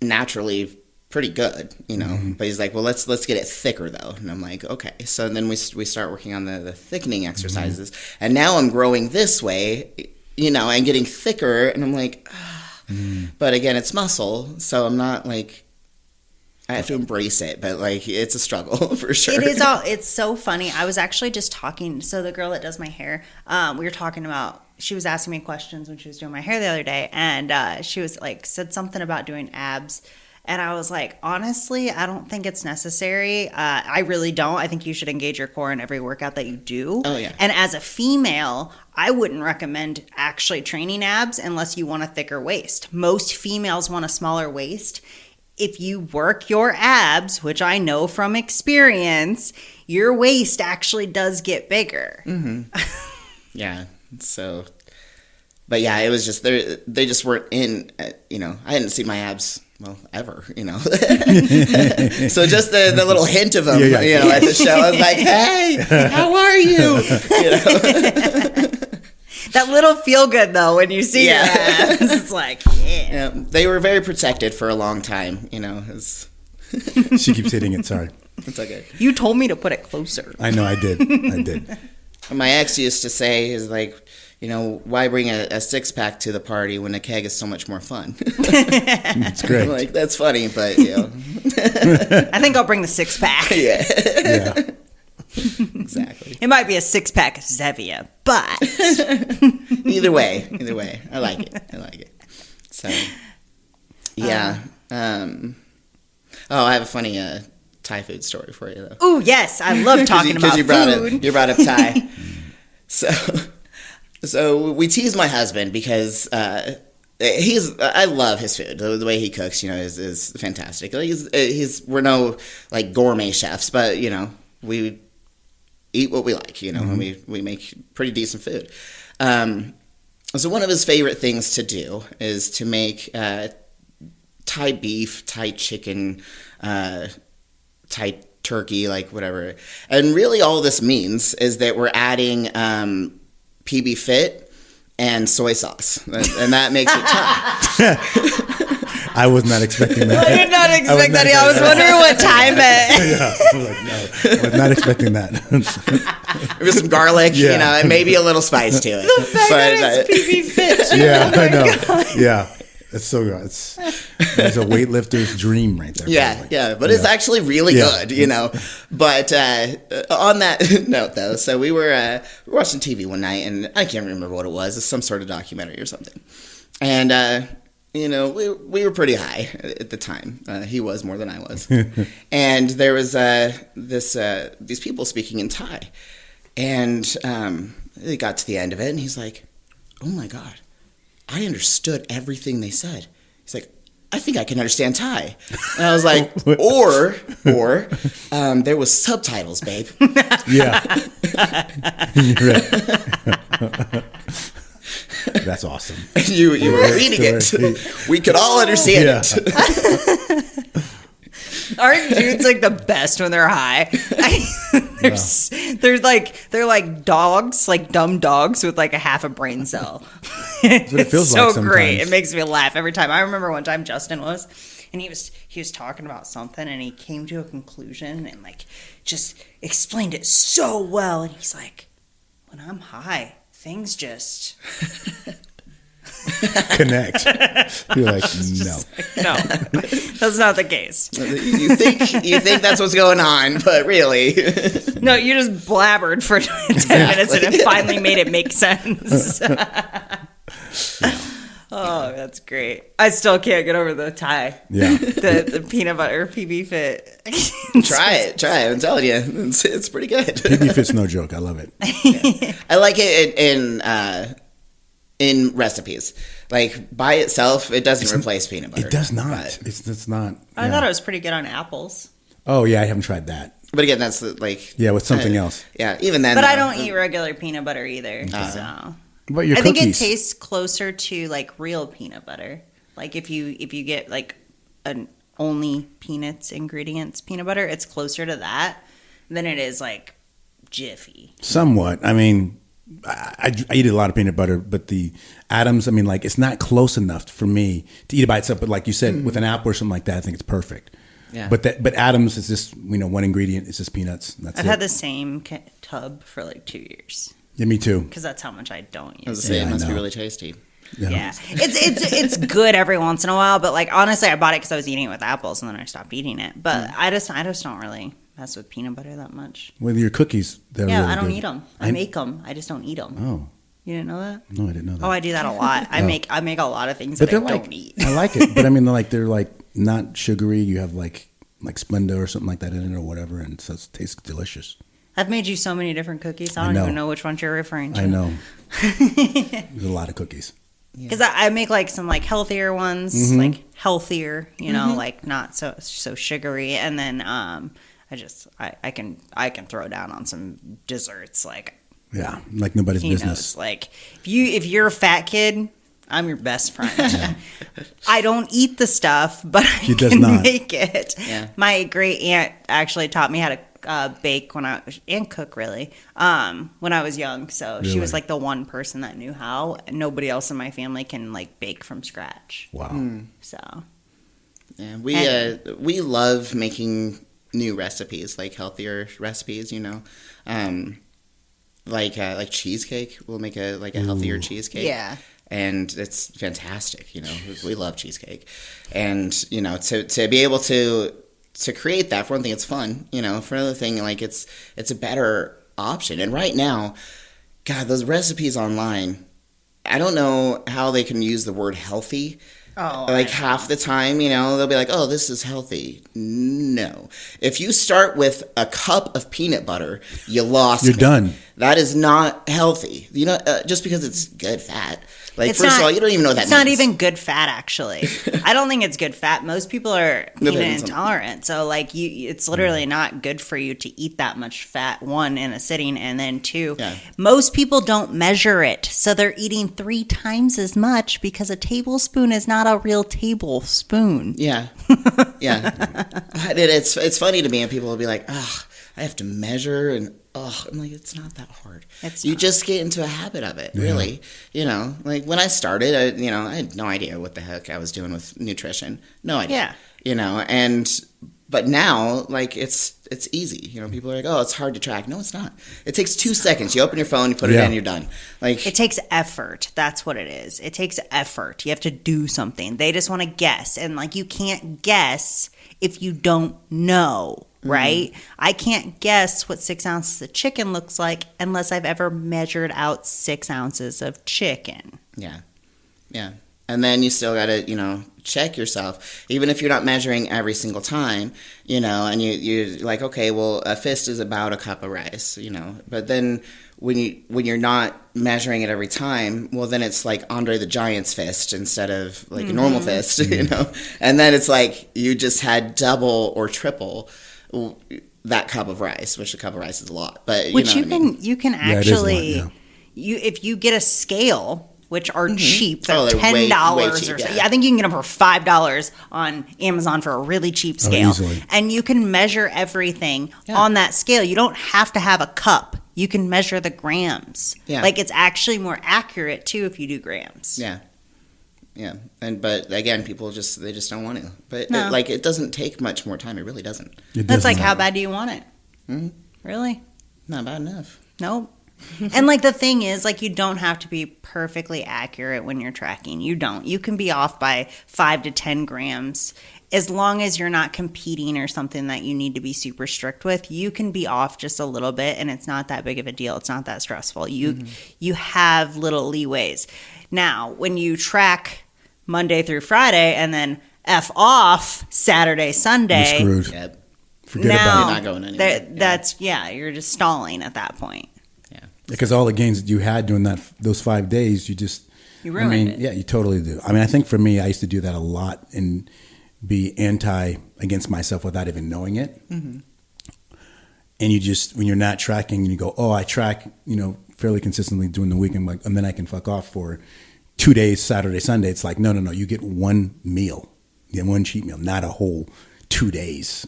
Speaker 3: naturally pretty good, But he's like, well, let's get it thicker though. And I'm like, okay. So then we start working on the thickening exercises, and now I'm growing this way, and getting thicker. And I'm like, but again, it's muscle, so I'm not like. I have to embrace it, but like it's a struggle for sure.
Speaker 1: It's so funny. I was actually just talking. So the girl that does my hair, we were talking about. She was asking me questions when she was doing my hair the other day, and she was like said something about doing abs, and I was like, honestly, I don't think it's necessary. I really don't. I think you should engage your core in every workout that you do.
Speaker 3: Oh yeah.
Speaker 1: And as a female, I wouldn't recommend actually training abs unless you want a thicker waist. Most females want a smaller waist. If you work your abs, which I know from experience, your waist actually does get bigger.
Speaker 3: Yeah. So, but yeah, it was just they just weren't in. I hadn't seen my abs ever. So just the little hint of them, at the show, I was like, hey, how are you?
Speaker 1: That little feel good though when you see your abs. It's like,
Speaker 3: yeah. They were very protected for a long time.
Speaker 2: She keeps hitting it. Sorry.
Speaker 3: It's okay.
Speaker 1: You told me to put it closer.
Speaker 2: I know I did.
Speaker 3: My ex used to say is like, why bring a 6-pack to the party when a keg is so much more fun?
Speaker 2: It's great.
Speaker 3: Like, that's funny, but,
Speaker 1: I think I'll bring the 6-pack.
Speaker 3: Yeah. Exactly.
Speaker 1: It might be a 6-pack of Zevia, but
Speaker 3: Either way, I like it. So, yeah. I have a funny Thai food story for you, though.
Speaker 1: ooh, yes, I love talking about
Speaker 3: you
Speaker 1: food.
Speaker 3: You brought up Thai. So we tease my husband because I love his food. The way he cooks, is fantastic. Like, we're no like gourmet chefs, but we eat what we like, and we make pretty decent food. So one of his favorite things to do is to make Thai beef, Thai chicken, Thai turkey, like whatever. And really all this means is that we're adding PB Fit and soy sauce. And that makes it Thai.
Speaker 2: I was not expecting that.
Speaker 1: I did not expect that. I was wondering what time meant.
Speaker 2: Yeah, I was like, no, I was not expecting that.
Speaker 3: With some garlic,
Speaker 2: Yeah.
Speaker 3: and maybe a little spice to it.
Speaker 1: The fact that it's PB Fit.
Speaker 2: Yeah, I know. Yeah, it's so good. It's a weightlifter's dream right there.
Speaker 3: Yeah,
Speaker 2: probably.
Speaker 3: yeah, but it's actually really good, But on that note, though, so we were watching TV one night, and I can't remember what it was. It's some sort of documentary or something. And, we were pretty high at the time. He was more than I was. And there was these people speaking in Thai. And they got to the end of it, and he's like, oh, my God, I understood everything they said. He's like, I think I can understand Thai. And I was like, or there was subtitles, babe.
Speaker 2: Yeah. You're right. That's awesome.
Speaker 3: You were reading it. We could all understand it.
Speaker 1: Aren't dudes like the best when they're high? They're like dogs, like dumb dogs with like a half a brain cell.
Speaker 2: That's what it feels
Speaker 1: so
Speaker 2: like sometimes.
Speaker 1: great. It makes me laugh every time. I remember one time Justin was, and he was talking about something, and he came to a conclusion and like just explained it so well. And he's like, when I'm high, things just
Speaker 2: Connect. You're like, no.
Speaker 1: no, that's not the case.
Speaker 3: You think that's what's going on, but really,
Speaker 1: No, you just blabbered for 10 minutes and it finally made it make sense. Oh, that's great. I still can't get over the Thai.
Speaker 2: Yeah.
Speaker 1: The peanut butter PB Fit.
Speaker 3: try it. I'm telling you, it's pretty good.
Speaker 2: PB Fit's no joke. I love it.
Speaker 3: Yeah. I like it in recipes. Like by itself, it doesn't replace peanut butter.
Speaker 2: It does not.
Speaker 3: But,
Speaker 2: It's not.
Speaker 1: I
Speaker 2: yeah.
Speaker 1: thought it was pretty good on apples.
Speaker 2: Oh yeah, I haven't tried that.
Speaker 3: but again, that's like
Speaker 2: Yeah, with something else.
Speaker 3: Yeah, even then.
Speaker 1: But I don't eat regular peanut butter either. So
Speaker 2: But your
Speaker 1: I
Speaker 2: cookies.
Speaker 1: think it tastes closer to like real peanut butter. Like if you get like an only peanuts ingredients peanut butter, it's closer to that than it is like Jiffy.
Speaker 2: Somewhat. I mean, I eat a lot of peanut butter, but the Adams, I mean, like it's not close enough for me to eat it by itself. But like you said, with an apple or something like that, I think it's perfect.
Speaker 3: Yeah.
Speaker 2: But Adams is just one ingredient. It's just peanuts. That's
Speaker 1: I've
Speaker 2: it.
Speaker 1: had the same tub for like 2 years
Speaker 2: Yeah, me too.
Speaker 1: because that's how much I don't
Speaker 3: I was
Speaker 1: use
Speaker 3: saying,
Speaker 1: it.
Speaker 2: Yeah,
Speaker 3: it
Speaker 2: I
Speaker 3: must be
Speaker 2: know.
Speaker 3: really tasty.
Speaker 1: Yeah, it's good every once in a while, but like honestly, I bought it because I was eating it with apples, and then I stopped eating it. But I just don't really mess with peanut butter that much.
Speaker 2: With your cookies, they're
Speaker 1: Yeah,
Speaker 2: really
Speaker 1: I don't
Speaker 2: good.
Speaker 1: eat them. I make them. I just don't eat them.
Speaker 2: Oh
Speaker 1: You didn't know that?
Speaker 2: no, I didn't know that.
Speaker 1: Oh, I do that a lot. I make a lot of things
Speaker 2: but
Speaker 1: that I
Speaker 2: they're
Speaker 1: don't
Speaker 2: like,
Speaker 1: eat.
Speaker 2: I like it. But I mean, they're like not sugary. You have like Splenda or something like that in it or whatever, and so it tastes delicious.
Speaker 1: I've made you so many different cookies. I
Speaker 2: I
Speaker 1: don't
Speaker 2: know.
Speaker 1: even know which ones you're referring to.
Speaker 2: I know. There's a lot of cookies.
Speaker 1: Because I make like some like healthier ones,
Speaker 2: Mm-hmm.
Speaker 1: like healthier, like not so sugary, and then I can throw down on some desserts like
Speaker 2: Yeah, like nobody's
Speaker 1: he
Speaker 2: business.
Speaker 1: knows. Like if you're a fat kid, I'm your best friend. I don't eat the stuff, but I
Speaker 2: She does
Speaker 1: can
Speaker 2: not.
Speaker 1: make it.
Speaker 3: Yeah.
Speaker 1: My great aunt actually taught me how to bake and cook really when I was young. So she was
Speaker 2: Really?
Speaker 1: like the one person that knew how. Nobody else in my family can like bake from scratch.
Speaker 2: Wow.
Speaker 1: So
Speaker 3: Yeah, we love making new recipes, like healthier recipes, like cheesecake. We'll make a healthier cheesecake.
Speaker 1: Yeah.
Speaker 3: And it's fantastic, we love cheesecake. And, to be able to create that, for one thing, it's fun, for another thing, like it's a better option. And right now, God, those recipes online, I don't know how they can use the word healthy. Oh, like half the time, they'll be like, oh, this is healthy. No. If you start with a cup of peanut butter, you lost
Speaker 2: You're done.
Speaker 3: That is not healthy. Just because it's good fat. Like,
Speaker 1: it's
Speaker 3: first of all, you don't even know what that means.
Speaker 1: It's not even good fat, actually. I don't think it's good fat. Most people are peanut intolerant. So, like, it's literally not good for you to eat that much fat, one, in a sitting, and then two, most people don't measure it. So they're eating 3 times as much because a tablespoon is not a real tablespoon.
Speaker 3: Yeah. Yeah. It's funny to me, and people will be like, oh, I have to measure, and I'm like, it's not that hard. You just get into a habit of it, really. Like when I started, I had no idea what the heck I was doing with nutrition. No idea. Yeah. But now, like, it's easy. People are like, oh, it's hard to track. No, it's not. It takes 2 seconds. You open your phone, you put it in, you're done. Like,
Speaker 1: it takes effort. That's what it is. It takes effort. You have to do something. They just want to guess. And, like, you can't guess if you don't know. Right? I can't guess what 6 ounces of chicken looks like unless I've ever measured out 6 ounces of chicken.
Speaker 3: Yeah. Yeah. And then you still got to, check yourself. Even if you're not measuring every single time, and you're like, okay, well, a fist is about a cup of rice, But then when you're not measuring it every time, well, then it's like Andre the Giant's fist instead of like a normal fist, And then it's like you just had double or triple that cup of rice, which a cup of rice is a lot, but
Speaker 1: you can actually, if you get a scale, which are cheap, they're $10 or so. I think you can get them for $5 on Amazon for a really cheap scale, and you can measure everything on that scale. You don't have to have a cup. You can measure the grams. Yeah. Like, it's actually more accurate too if you do grams.
Speaker 3: Yeah. Yeah, but again, people just don't want to. But it doesn't take much more time. It really doesn't.
Speaker 1: That's like, how bad do you want it? Mm-hmm. Really?
Speaker 3: Not bad enough.
Speaker 1: Nope. And like, the thing is, like, you don't have to be perfectly accurate when you're tracking. You don't. You can be off by 5 to 10 grams. As long as you're not competing or something that you need to be super strict with, you can be off just a little bit, and it's not that big of a deal. It's not that stressful. You have little leeways. Now, when you track Monday through Friday and then F off Saturday, Sunday,
Speaker 2: you're screwed.
Speaker 3: Yep.
Speaker 2: Forget about it.
Speaker 3: You're not going anywhere.
Speaker 1: You're just stalling at that point.
Speaker 3: Yeah.
Speaker 2: Because all the gains that you had during those 5 days,
Speaker 1: you ruined it.
Speaker 2: Yeah, you totally do. I mean, I think for me, I used to do that a lot and be against myself without even knowing it. Mm-hmm. And when you're not tracking, and you go, oh, I track, fairly consistently during the week, and then I can fuck off for 2 days, Saturday, Sunday. It's like, no. You get one meal, one cheat meal, not a whole 2 days,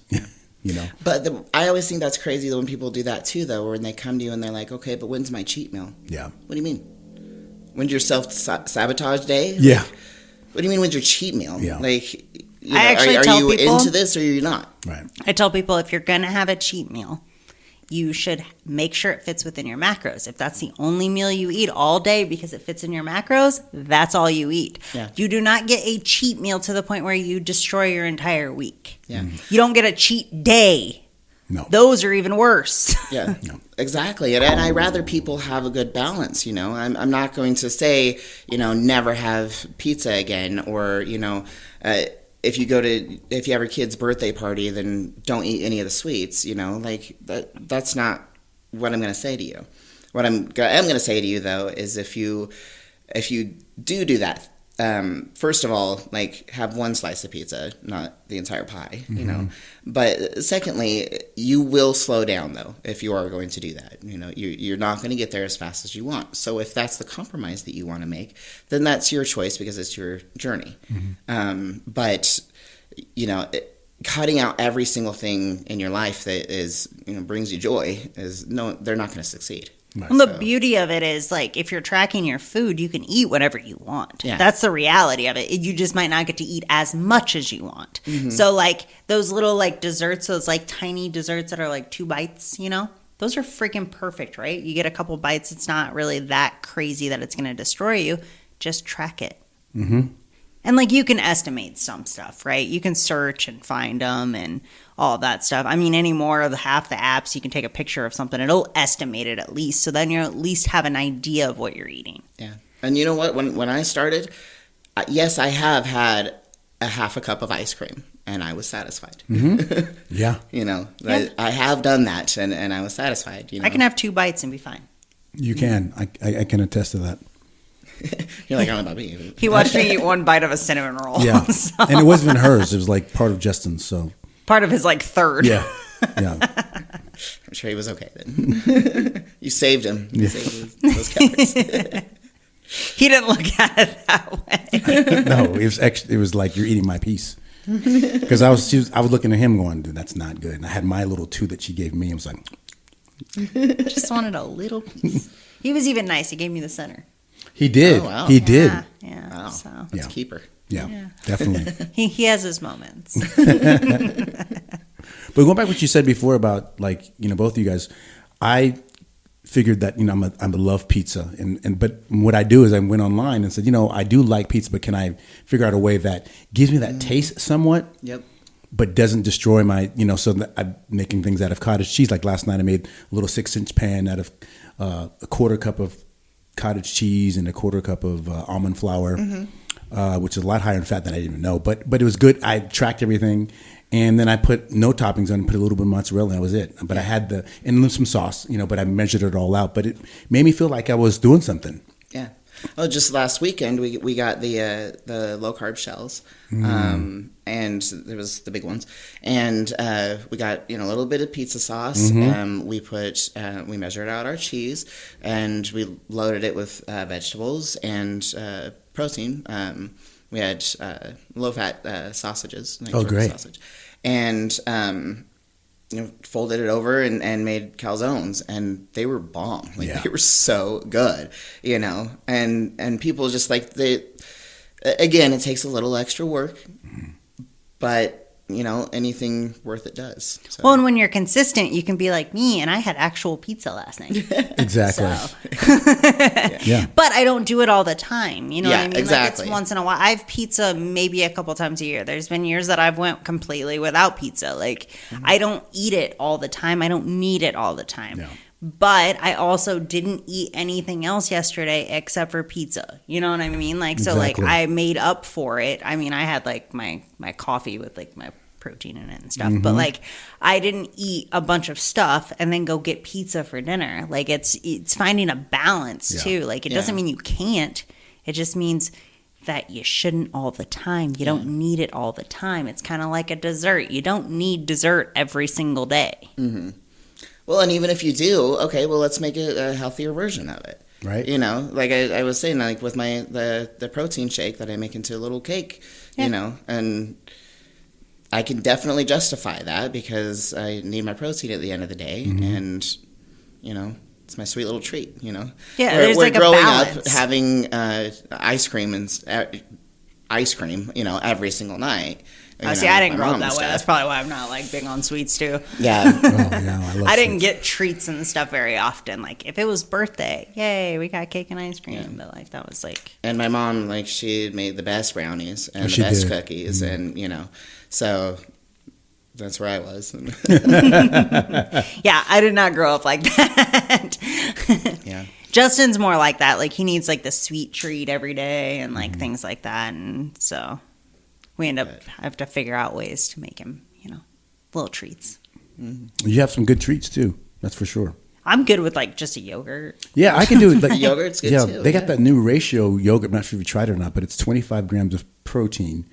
Speaker 3: But I always think that's crazy when people do that too, though, when they come to you and they're like, okay, but when's my cheat meal?
Speaker 2: Yeah.
Speaker 3: What do you mean? When's your self-sabotage day?
Speaker 2: Yeah.
Speaker 3: What do you mean, when's your cheat meal?
Speaker 2: Yeah.
Speaker 3: Like,
Speaker 1: I actually tell
Speaker 3: you
Speaker 1: people,
Speaker 3: into this or you're not?
Speaker 2: Right.
Speaker 1: I tell people, if you're going to have a cheat meal, you should make sure it fits within your macros. If that's the only meal you eat all day because it fits in your macros, that's all you eat.
Speaker 3: Yeah.
Speaker 1: You do not get a cheat meal to the point where you destroy your entire week.
Speaker 3: Yeah.
Speaker 1: You don't get a cheat day.
Speaker 2: No.
Speaker 1: Those are even worse.
Speaker 3: Yeah, no. Exactly. And I rather people have a good balance, I'm not going to say, never have pizza again, or, if you have a kid's birthday party, then don't eat any of the sweets, like that's not what I'm going to say to you. What I'm going to say to you, though, is if you do that, first of all, like, have one slice of pizza, not the entire pie, But secondly, you will slow down, though, if you are going to do that. You're not going to get there as fast as you want. So if that's the compromise that you want to make, then that's your choice because it's your journey. Mm-hmm. But, cutting out every single thing in your life that is, brings you joy they're not going to succeed.
Speaker 2: Right.
Speaker 1: Well, the beauty of it is, like, if you're tracking your food, you can eat whatever you want.
Speaker 3: Yeah.
Speaker 1: That's the reality of it. You just might not get to eat as much as you want. So, like, those little, like, desserts, those, like, tiny desserts that are, like, 2 bites, you know? Those are freaking perfect, right? You get a couple bites. It's not really that crazy that it's going to destroy you. Just track it. And, like, you can estimate some stuff, right? You can search and find them and all that stuff. I mean, anymore of half the apps, you can take a picture of something. It'll estimate it at least. So then you at least have an idea of what you're eating.
Speaker 3: Yeah. And you know what? When I started, yes, I have had a half a cup of ice cream, and I was satisfied.
Speaker 2: Yeah.
Speaker 3: You know,
Speaker 1: Yeah.
Speaker 3: I have done that, and I was satisfied. You know?
Speaker 1: I can have 2 bites and be fine.
Speaker 2: You can. I can attest to that.
Speaker 3: You're like, I don't know about me.
Speaker 1: He watched me eat 1 bite of a cinnamon roll.
Speaker 2: Yeah.
Speaker 1: So,
Speaker 2: And it wasn't even hers. It was like part of Justin's. So,
Speaker 1: part of his, like, third.
Speaker 2: yeah. Yeah.
Speaker 3: I'm sure he was okay then. You saved him. You saved those calories.
Speaker 1: He didn't look at it that way.
Speaker 2: No, it was like, you're eating my piece. Because I was looking at him going, dude, that's not good. And I had my little 2 that she gave me. I was like,
Speaker 1: Just wanted a little piece. He was even nice. He gave me the center.
Speaker 2: he did.
Speaker 3: Oh, wow.
Speaker 2: He did.
Speaker 1: Yeah.
Speaker 3: Wow.
Speaker 1: So
Speaker 3: That's
Speaker 2: Yeah.
Speaker 3: a keeper.
Speaker 2: Yeah, definitely.
Speaker 1: he has his moments.
Speaker 2: But going back to what you said before about, like, you know, both of you guys, I figured that, you know, I'm a love pizza, but what I do is I went online and said, you know, I do like pizza, but can I figure out a way that gives me that taste somewhat,
Speaker 3: Yep.
Speaker 2: but doesn't destroy my, you know, so that I'm making things out of cottage cheese. Like last night I made a little 6-inch pan out of a quarter cup of cottage cheese and a quarter cup of almond flour, which is a lot higher in fat than I didn't even know, but it was good. I tracked everything. And then I put no toppings on, put a little bit of mozzarella, and that was it. But I had and some sauce, you know, but I measured it all out. But it made me feel like I was doing something.
Speaker 3: Yeah. Oh, just last weekend we got the low carb shells, and there was the big ones, and we got, you know, a little bit of pizza sauce. We measured out our cheese, and we loaded it with vegetables and protein. We had low fat sausages. Like
Speaker 2: great.
Speaker 3: Sausage. And you know, folded it over and made calzones, and they were bomb. Like,
Speaker 2: Yeah.
Speaker 3: they were so good, you know. And people just like, again, it takes a little extra work, but you know, anything worth it does. So.
Speaker 1: Well, and when you're consistent, you can be like me, and I had actual pizza last night.
Speaker 2: Exactly. Yeah.
Speaker 1: But I don't do it all the time. You know what I
Speaker 3: Yeah,
Speaker 1: mean?
Speaker 3: exactly.
Speaker 1: Like, it's once in a while. I have pizza maybe a couple times a year. There's been years that I've went completely without pizza. Like, I don't eat it all the time. I don't need it all the time.
Speaker 2: Yeah.
Speaker 1: But I also didn't eat anything else yesterday except for pizza. You know what I mean? Like, so
Speaker 2: Exactly.
Speaker 1: like I made up for it. I mean, I had like my coffee with like my protein in it and stuff, but like I didn't eat a bunch of stuff and then go get pizza for dinner. Like, it's finding a balance too. Like, it doesn't mean you can't. It just means that you shouldn't all the time. You don't need it all the time. It's kind of like a dessert. You don't need dessert every single day.
Speaker 3: Well, and even if you do, okay, well, let's make a healthier version of it.
Speaker 2: Right.
Speaker 3: You know, like I was saying, like with the protein shake that I make into a little cake, you know, and I can definitely justify that because I need my protein at the end of the day, and you know, it's my sweet little treat. You know,
Speaker 1: Yeah,
Speaker 3: we're
Speaker 1: there's like a
Speaker 3: growing
Speaker 1: balance.
Speaker 3: up having ice cream, you know, every single night.
Speaker 1: Oh,
Speaker 3: You
Speaker 1: see,
Speaker 3: know,
Speaker 1: I
Speaker 3: with
Speaker 1: didn't
Speaker 3: my
Speaker 1: grow up
Speaker 3: mom and
Speaker 1: that way.
Speaker 3: stuff.
Speaker 1: That's probably why I'm not like big on sweets too.
Speaker 3: Yeah.
Speaker 2: Oh, yeah, I love
Speaker 1: I didn't
Speaker 2: sweets.
Speaker 1: get treats and stuff very often. Like, if it was birthday, yay, we got cake and ice cream. But like, that was like,
Speaker 3: And my mom, like, she made the best brownies and
Speaker 2: she
Speaker 3: the best
Speaker 2: did.
Speaker 3: cookies, and you know, so that's where I was.
Speaker 1: yeah, I did not grow up like that.
Speaker 3: Yeah.
Speaker 1: Justin's more like that. Like, he needs like the sweet treat every day and like things like that. And so we have to figure out ways to make him, you know, little treats.
Speaker 2: You have some good treats too. That's for sure.
Speaker 1: I'm good with like just a yogurt.
Speaker 2: Yeah, I can do it. Like,
Speaker 3: Yogurt's good too,
Speaker 2: They got
Speaker 3: yeah.
Speaker 2: that new ratio yogurt. I'm not sure if you tried it or not, but it's 25 grams of protein.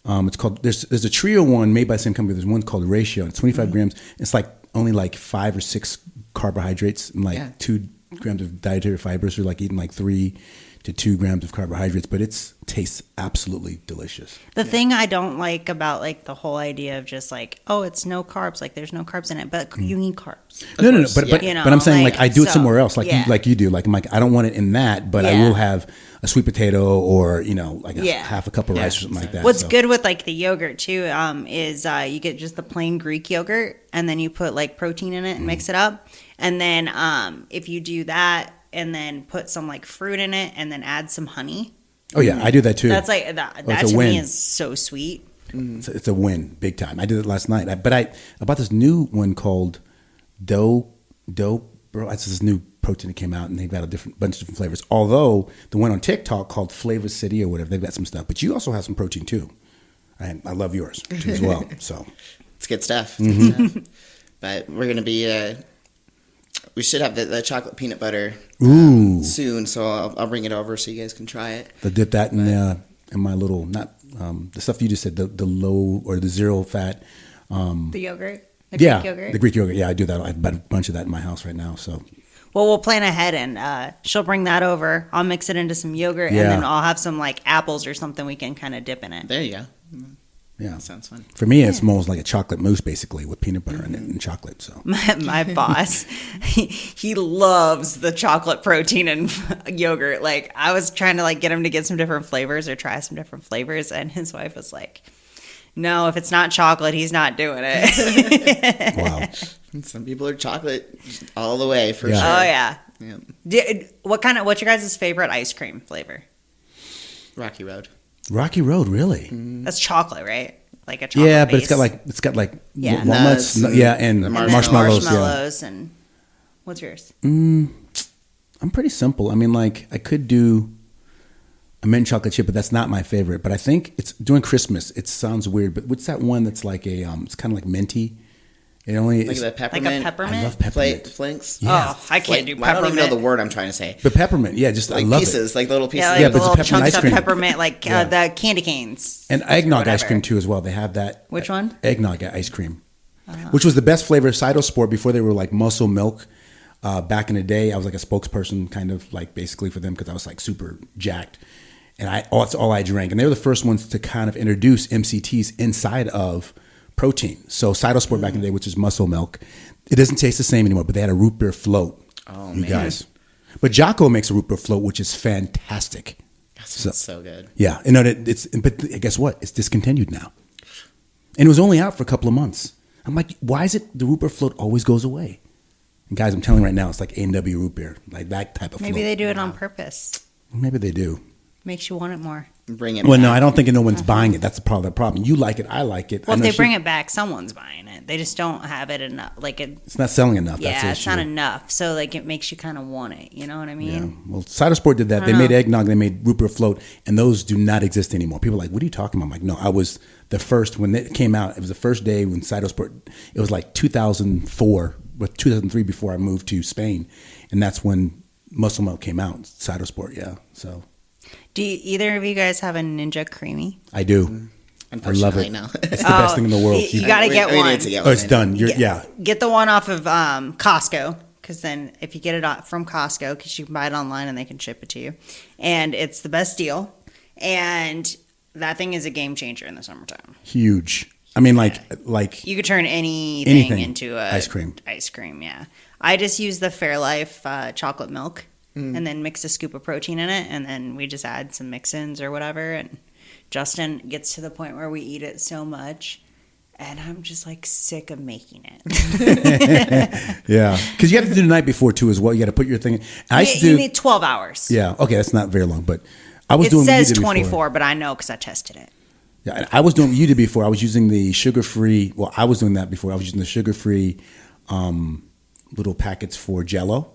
Speaker 2: It's called there's a trio one made by the same company. There's one called Ratio. It's 25 grams. It's like only like 5 or 6 carbohydrates and like 2 grams of dietary fibers. So like eating like 3 to 2 grams of carbohydrates, but it tastes absolutely delicious.
Speaker 1: The thing I don't like about like the whole idea of just like, oh, it's no carbs, like there's no carbs in it, but you need carbs.
Speaker 2: No, but
Speaker 1: You know,
Speaker 2: I'm saying like I do it
Speaker 1: so,
Speaker 2: somewhere else, like
Speaker 1: yeah.
Speaker 2: you do. Like I'm like I don't want it in that, but I
Speaker 1: Yeah.
Speaker 2: will have a sweet potato or like half a cup of rice or something like that.
Speaker 1: What's
Speaker 2: so.
Speaker 1: good with like the yogurt too is you get just the plain Greek yogurt and then you put like protein in it and mix it up, and then if you do that and then put some like fruit in it and then add some honey.
Speaker 2: Oh yeah, I do that too.
Speaker 1: That's like that
Speaker 2: it's a
Speaker 1: to
Speaker 2: win.
Speaker 1: me is so sweet.
Speaker 2: It's a win, big time. I did it last night, but I bought this new one called Dough. Bro, it's this new protein that came out, and they've got a bunch of different flavors. Although the one on TikTok called Flavor City or whatever, they've got some stuff. But you also have some protein too, and I love yours too as well. So
Speaker 3: It's good stuff. It's good stuff. But we're gonna be. We should have the chocolate peanut butter soon, so I'll bring it over so you guys can try it.
Speaker 2: I'll dip that in my little the stuff you just said, the low or the zero fat.
Speaker 1: The yogurt. Greek yogurt.
Speaker 2: The Greek yogurt. Yeah, I do that. I've got a bunch of that in my house right now. So,
Speaker 1: well, we'll plan ahead, and she'll bring that over. I'll mix it into some yogurt, and then I'll have some like apples or something we can kind of dip in it.
Speaker 3: There you go.
Speaker 2: yeah,
Speaker 3: That sounds fun.
Speaker 2: for me, it's more like a chocolate mousse, basically, with peanut butter in it and chocolate. So,
Speaker 1: My boss, he loves the chocolate protein and yogurt. Like I was trying to like get him to get some different flavors or try some different flavors, and his wife was like, "No, if it's not chocolate, he's not doing it."
Speaker 2: wow.
Speaker 3: Some people are chocolate all the way for
Speaker 2: Yeah.
Speaker 3: sure.
Speaker 1: Oh yeah.
Speaker 3: Yeah.
Speaker 1: What's your guys' favorite ice cream flavor?
Speaker 3: Rocky Road.
Speaker 2: Rocky Road, really?
Speaker 1: That's chocolate, right? Like a chocolate.
Speaker 2: Yeah, but
Speaker 1: base.
Speaker 2: it's got like
Speaker 1: Yeah.
Speaker 2: walnuts,
Speaker 3: Nuts
Speaker 2: and
Speaker 3: and
Speaker 2: marshmallows.
Speaker 1: Marshmallows and what's yours?
Speaker 2: I'm pretty simple. I mean, like I could do a mint chocolate chip, but that's not my favorite. But I think it's during Christmas. It sounds weird, but what's that one that's like a it's kind of like minty? It only
Speaker 3: Like
Speaker 2: is,
Speaker 3: the peppermint.
Speaker 1: peppermint?
Speaker 2: I love peppermint.
Speaker 3: Flanks.
Speaker 2: Yeah.
Speaker 1: Oh, I can't do
Speaker 3: I don't even know
Speaker 1: peppermint.
Speaker 3: the word I'm trying to say.
Speaker 2: But peppermint, yeah, just
Speaker 3: Like
Speaker 2: I love
Speaker 3: pieces,
Speaker 2: it.
Speaker 3: like little pieces.
Speaker 1: Yeah, like
Speaker 2: Yeah,
Speaker 1: the
Speaker 2: but it's
Speaker 1: little
Speaker 2: peppermint
Speaker 1: chunks
Speaker 2: ice cream.
Speaker 1: of peppermint, like the candy canes.
Speaker 2: And eggnog ice
Speaker 1: Whatever.
Speaker 2: cream too, as well. They have that.
Speaker 1: Which one?
Speaker 2: Eggnog ice cream, which was the best flavor of Cytosport before they were like muscle milk. Back in the day, I was like a spokesperson, kind of like basically for them because I was like super jacked, and that's all I drank. And they were the first ones to kind of introduce MCTs inside of protein. So Cytosport back in the day, which is muscle milk, it doesn't taste the same anymore. But they had a root beer float.
Speaker 3: Oh,
Speaker 2: you
Speaker 3: man.
Speaker 2: guys. But Jocko makes a root beer float, which is fantastic.
Speaker 3: That sounds so good.
Speaker 2: Yeah, and but guess what? It's discontinued now, and it was only out for a couple of months. I'm like, why is it the root beer float always goes away? And guys, I'm telling you right now, it's like A&W root beer, like that type of
Speaker 1: Maybe
Speaker 2: float.
Speaker 1: they do it on purpose.
Speaker 2: Maybe they do.
Speaker 1: Makes you want it more.
Speaker 3: Bring it
Speaker 2: Well, no,
Speaker 3: back.
Speaker 2: I don't think no one's buying it. That's the problem. You like it, I like it.
Speaker 1: Well,
Speaker 2: I
Speaker 1: if
Speaker 2: know
Speaker 1: they bring it back, someone's buying it. They just don't have it enough. Like it.
Speaker 2: it's not selling enough. That's
Speaker 1: Yeah,
Speaker 2: the
Speaker 1: it's
Speaker 2: issue.
Speaker 1: not enough. So like it makes you kind of want it. You know what I mean?
Speaker 2: Yeah. Well, Cytosport did that. They made eggnog, they made root beer float, and those do not exist anymore. People are like, what are you talking about? I'm like, no, I was the first when it came out. It was the first day when Cytosport. It was like 2004, with 2003 before I moved to Spain, and that's when Muscle Milk came out. Cytosport, yeah. So
Speaker 1: Do either of you guys have a Ninja Creamy?
Speaker 2: I do. I love
Speaker 3: Unfortunately,
Speaker 2: it.
Speaker 3: no.
Speaker 2: It's the best thing in the world.
Speaker 1: You got to get
Speaker 3: we
Speaker 1: one.
Speaker 3: need to get
Speaker 2: Oh,
Speaker 3: one.
Speaker 2: it's done. Yeah.
Speaker 1: Get the one off of Costco, because then if you get it from Costco, because you can buy it online and they can ship it to you, and it's the best deal. And that thing is a game changer in the summertime.
Speaker 2: Huge. I mean, like
Speaker 1: You could turn anything into
Speaker 2: ice cream.
Speaker 1: Ice cream, yeah. I just use the Fairlife chocolate milk and then mix a scoop of protein in it, and then we just add some mix-ins or whatever. And Justin gets to the point where we eat it so much, and I'm just like sick of making it.
Speaker 2: Yeah, because you have to do the night before too as well. You got to put your thing. I used to do.
Speaker 1: You need 12 hours.
Speaker 2: Yeah. Okay, that's not very long, but I was
Speaker 1: It
Speaker 2: doing. what you
Speaker 1: says
Speaker 2: did
Speaker 1: 24,
Speaker 2: before.
Speaker 1: but I know because I tested it.
Speaker 2: Yeah, and I was doing what you did before. I was using the sugar-free. Well, I was doing that before. I was using the sugar-free little packets for Jell-O.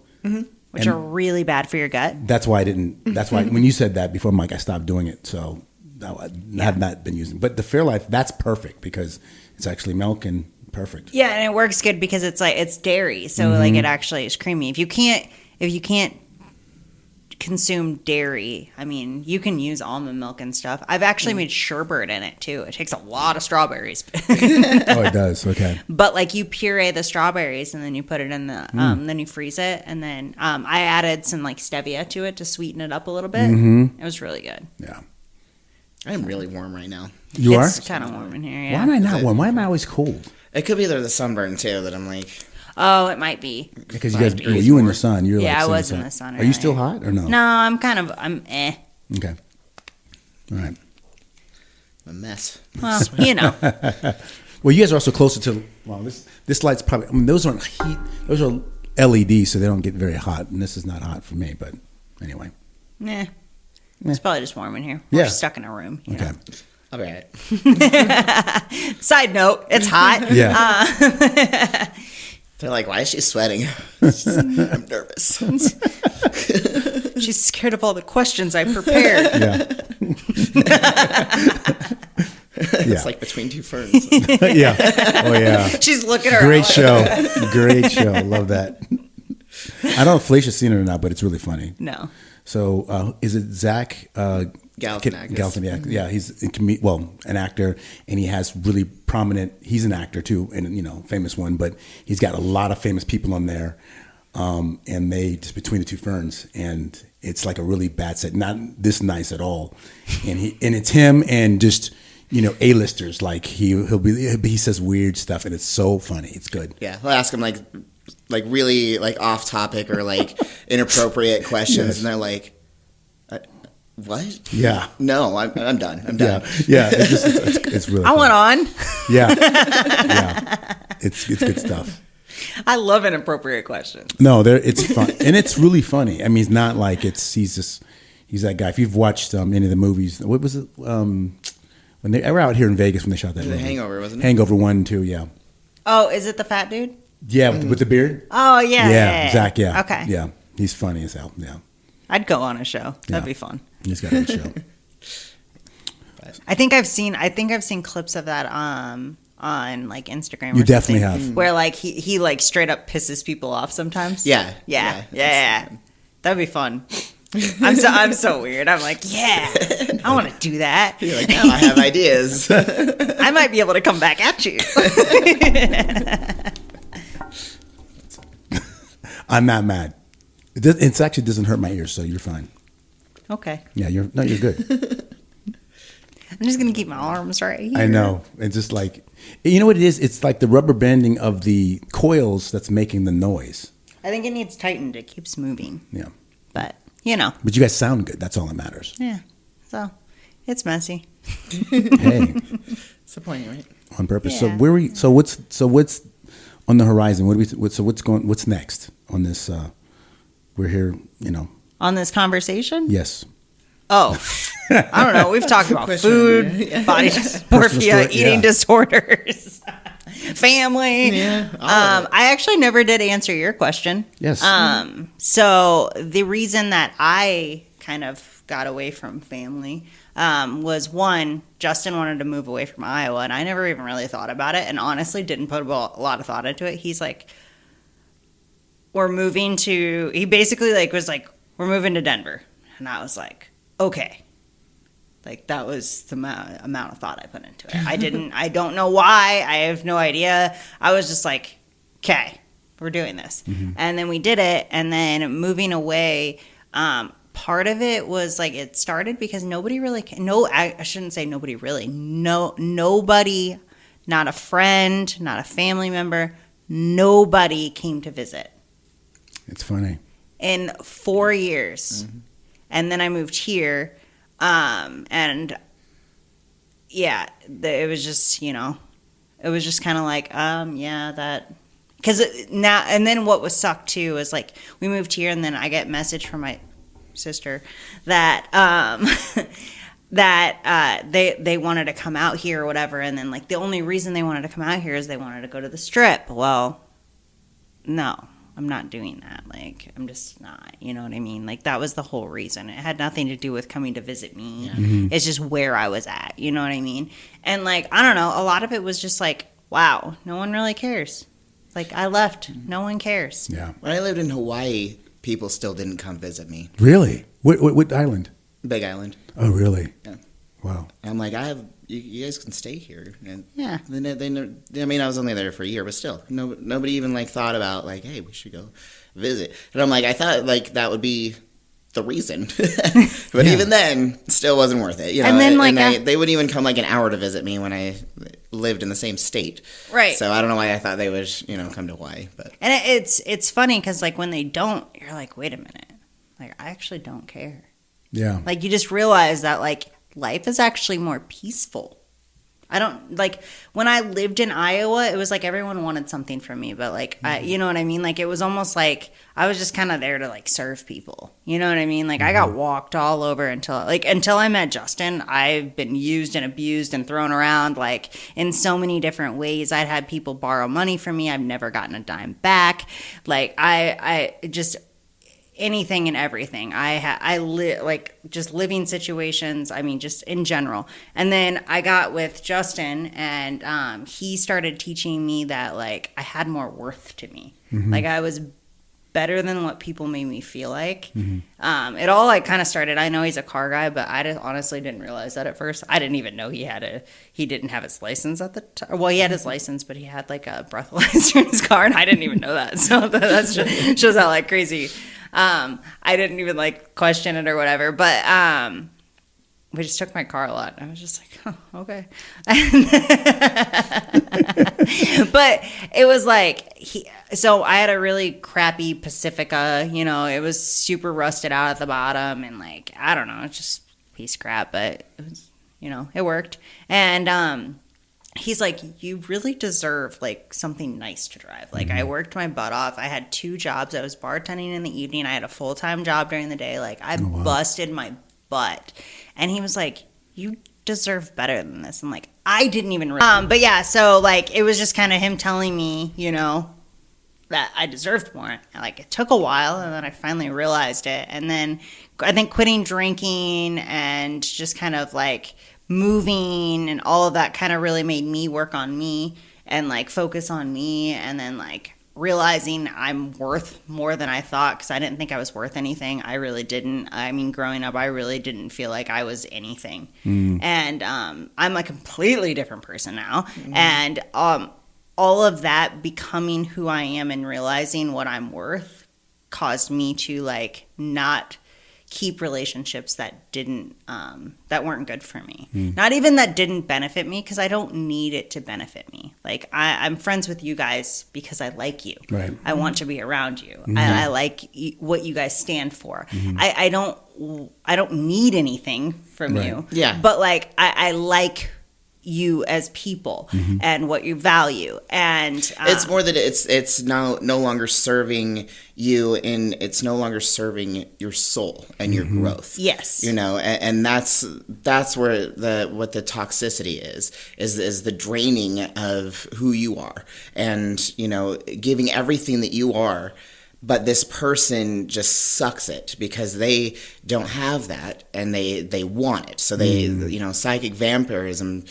Speaker 1: Which are really bad for your gut.
Speaker 2: That's why I didn't. That's why when you said that before, I'm like, I stopped doing it. So I have not been using. But the Fairlife, that's perfect because it's actually milk and perfect.
Speaker 1: Yeah, and it works good because it's like it's dairy, so like it actually is creamy. If you can't consume dairy, I mean, you can use almond milk and stuff. I've actually made sherbet in it too. It takes a lot of strawberries.
Speaker 2: Oh, it does. Okay.
Speaker 1: But like you puree the strawberries and then you put it in the, then you freeze it. And then I added some like stevia to it to sweeten it up a little bit. It was really good.
Speaker 2: Yeah.
Speaker 3: I'm really warm right now.
Speaker 2: You
Speaker 1: It's
Speaker 2: are?
Speaker 1: kind of warm in here.
Speaker 2: Why
Speaker 1: Yeah.
Speaker 2: am I not warm? Why am I always cold?
Speaker 3: It could be the sunburn too that I'm like.
Speaker 1: Oh, it might be.
Speaker 2: Because you guys, you in the sun. You're
Speaker 1: Yeah,
Speaker 2: like
Speaker 1: I
Speaker 2: sitting
Speaker 1: was in the sun
Speaker 2: Are you still
Speaker 1: earlier.
Speaker 2: hot or no?
Speaker 1: No, I'm eh.
Speaker 2: Okay. All right.
Speaker 3: A mess.
Speaker 1: Well, you know.
Speaker 2: Well, you guys are also closer to. Well, this light's probably. I mean, those aren't heat. Those are LED, so they don't get very hot. And this is not hot for me. But anyway.
Speaker 1: Nah. It's probably just warm in here.
Speaker 2: Yeah.
Speaker 1: We're stuck in a room. You
Speaker 2: Okay.
Speaker 1: know?
Speaker 3: I'll be right.
Speaker 1: Side note, it's hot.
Speaker 2: Yeah.
Speaker 3: They're like, why is she sweating? I'm nervous.
Speaker 1: She's scared of all the questions I prepared.
Speaker 3: It's like between two ferns.
Speaker 2: Yeah. Oh yeah.
Speaker 1: She's looking her
Speaker 2: Great
Speaker 1: out.
Speaker 2: show. Great show. Love that. I don't know if Felicia's seen it or not, but it's really funny.
Speaker 1: No.
Speaker 2: So is it Zach
Speaker 3: Galifianakis.
Speaker 2: Galifianakis? Yeah, he's an actor, and he has really prominent. He's an actor too, and famous one. But he's got a lot of famous people on there, and they just between the two ferns, and it's like a really bad set, not this nice at all. And it's him and just A-listers. Like he says weird stuff, and it's so funny. It's good.
Speaker 3: Yeah, I'll ask them like really like off topic or like inappropriate questions,
Speaker 2: Yes.
Speaker 3: and they're like, "What?
Speaker 2: Yeah.
Speaker 3: No, I'm done. I'm done."
Speaker 2: Yeah. It's really.
Speaker 1: I
Speaker 2: funny.
Speaker 1: went on.
Speaker 2: Yeah. Yeah. It's good stuff.
Speaker 1: I love inappropriate questions.
Speaker 2: No, it's fun, and it's really funny. I mean, it's not like he's that guy. If you've watched any of the movies, what was it? When they were out here in Vegas when they shot that
Speaker 3: The
Speaker 2: movie.
Speaker 3: Hangover, wasn't it?
Speaker 2: Hangover 1 and 2, yeah.
Speaker 1: Oh, is it the fat dude?
Speaker 2: Yeah, with the beard.
Speaker 1: Oh, yeah.
Speaker 2: Zach. Yeah.
Speaker 1: Okay.
Speaker 2: Yeah, he's funny as hell. Yeah,
Speaker 1: I'd go on a show. That'd
Speaker 2: Yeah.
Speaker 1: be fun.
Speaker 2: he's got a good show.
Speaker 1: I think I've seen clips of that on like Instagram.
Speaker 2: You
Speaker 1: or
Speaker 2: definitely
Speaker 1: something,
Speaker 2: have.
Speaker 1: where like he like straight up pisses people off sometimes.
Speaker 3: Yeah.
Speaker 1: Yeah. That'd be fun. I'm so weird. I'm like, yeah, I want to do that.
Speaker 3: You're like, now I have ideas.
Speaker 1: I might be able to come back at you.
Speaker 2: I'm not mad. It actually doesn't hurt my ears, so you're fine.
Speaker 1: Okay.
Speaker 2: Yeah, you're good.
Speaker 1: I'm just gonna keep my arms right here.
Speaker 2: I know. It's just like, you know what it is? It's like the rubber banding of the coils that's making the noise.
Speaker 1: I think it needs tightened. It keeps moving.
Speaker 2: Yeah.
Speaker 1: But
Speaker 2: But you guys sound good. That's all that matters.
Speaker 1: yeah. So it's messy.
Speaker 2: Hey,
Speaker 3: That's the point, right?
Speaker 2: on purpose.
Speaker 1: Yeah.
Speaker 2: So what's on the horizon? What's next on this? We're here.
Speaker 1: On this conversation?
Speaker 2: Yes.
Speaker 1: Oh, I don't know. We've talked about
Speaker 3: Question,
Speaker 1: food,
Speaker 3: yeah.
Speaker 1: body dysmorphia,
Speaker 2: story,
Speaker 1: eating
Speaker 2: yeah.
Speaker 1: disorders, family.
Speaker 3: Yeah, all of it.
Speaker 1: I actually never did answer your question.
Speaker 2: Yes.
Speaker 1: So the reason that I kind of got away from family was one, Justin wanted to move away from Iowa, and I never even really thought about it, and honestly didn't put a lot of thought into it. He's like, he basically was like, we're moving to Denver. And I was like, okay. Like that was the amount of thought I put into it. I don't know why. I have no idea. I was just like, okay, we're doing this.
Speaker 2: Mm-hmm.
Speaker 1: And then we did it. And then moving away, part of it was like, it started because nobody really, I shouldn't say nobody really, nobody, not a friend, not a family member, nobody came to visit.
Speaker 2: It's funny.
Speaker 1: In 4 years.
Speaker 2: Mm-hmm.
Speaker 1: And then I moved here. And yeah, it was just, it was just kind of like, yeah, that, because now, and then what was sucked too was like, we moved here and then I get a message from my sister that, they wanted to come out here or whatever. And then like, the only reason they wanted to come out here is they wanted to go to the Strip. Well, no. I'm not doing that. Like, I'm just not, you know what I mean? Like, that was the whole reason. It had nothing to do with coming to visit me.
Speaker 3: Yeah.
Speaker 2: Mm-hmm.
Speaker 1: It's just where I was at, you know what I mean? And, like, I don't know. A lot of it was just like, wow, no one really cares. Like, I left. No one cares.
Speaker 2: Yeah.
Speaker 3: When I lived in Hawaii, people still didn't come visit me.
Speaker 2: Really? What island?
Speaker 3: Big Island.
Speaker 2: Oh, really?
Speaker 3: Yeah.
Speaker 2: Wow.
Speaker 3: And I'm like, you guys can stay here. And
Speaker 1: Yeah.
Speaker 3: I mean, I was only there for a year, but still, nobody even like thought about like, hey, we should go visit. And I'm like, I thought like that would be the reason, but even then, still wasn't worth it. You know,
Speaker 1: and then
Speaker 3: they wouldn't even come like an hour to visit me when I lived in the same state.
Speaker 1: Right.
Speaker 3: So I don't know why I thought they would, come to Hawaii. But
Speaker 1: and it's funny because like when they don't, you're like, wait a minute, like I actually don't care.
Speaker 2: Yeah.
Speaker 1: Like you just realize that like life is actually more peaceful. I don't like when I lived in Iowa, it was like everyone wanted something from me, but like you know what I mean? Like it was almost like I was just kind of there to like serve people. You know what I mean? Like I got walked all over until I met Justin. I've been used and abused and thrown around like in so many different ways. I'd had people borrow money from me. I've never gotten a dime back. Like I just anything and everything. Like just living situations. I mean, just in general. And then I got with Justin, and he started teaching me that like I had more worth to me. Like I was better than what people made me feel like. It all like kind of started. I know he's a car guy, but I just honestly didn't realize that at first. I didn't even know he didn't have his license at the time. Well, he had his license, but he had like a breathalyzer in his car, and I didn't even know that. So that shows how like crazy. I didn't even like question it or whatever, but we just took my car a lot. I was just like, oh, okay. But it was like so I had a really crappy Pacifica, it was super rusted out at the bottom, and like I don't know, it's just piece of crap, but it was, it worked. And he's like, you really deserve like something nice to drive. Like I worked my butt off. I had 2 jobs. I was bartending in the evening. I had a full-time job during the day. Like I busted my butt. And he was like, you deserve better than this. I'm like, I didn't even but yeah, so like it was just kind of him telling me, that I deserved more. And, like it took a while, and then I finally realized it. And then I think quitting drinking and just kind of like moving and all of that kind of really made me work on me and like focus on me, and then like realizing I'm worth more than I thought, because I didn't think I was worth anything. I really didn't. I mean, growing up, I really didn't feel like I was anything. And I'm a completely different person now. And all of that becoming who I am and realizing what I'm worth caused me to like not keep relationships that that weren't good for me. Not even that didn't benefit me, because I don't need it to benefit me. Like I'm friends with you guys because I like you. Right. I want to be around you. I like what you guys stand for. I don't need anything from you. Yeah. But like I like you as people and what you value, and
Speaker 3: it's more that it's now no longer serving you, and it's no longer serving your soul and your growth.
Speaker 1: Yes.
Speaker 3: And that's where what the toxicity is the draining of who you are, and giving everything that you are, but this person just sucks it because they don't have that, and they want it. So they, psychic vampirism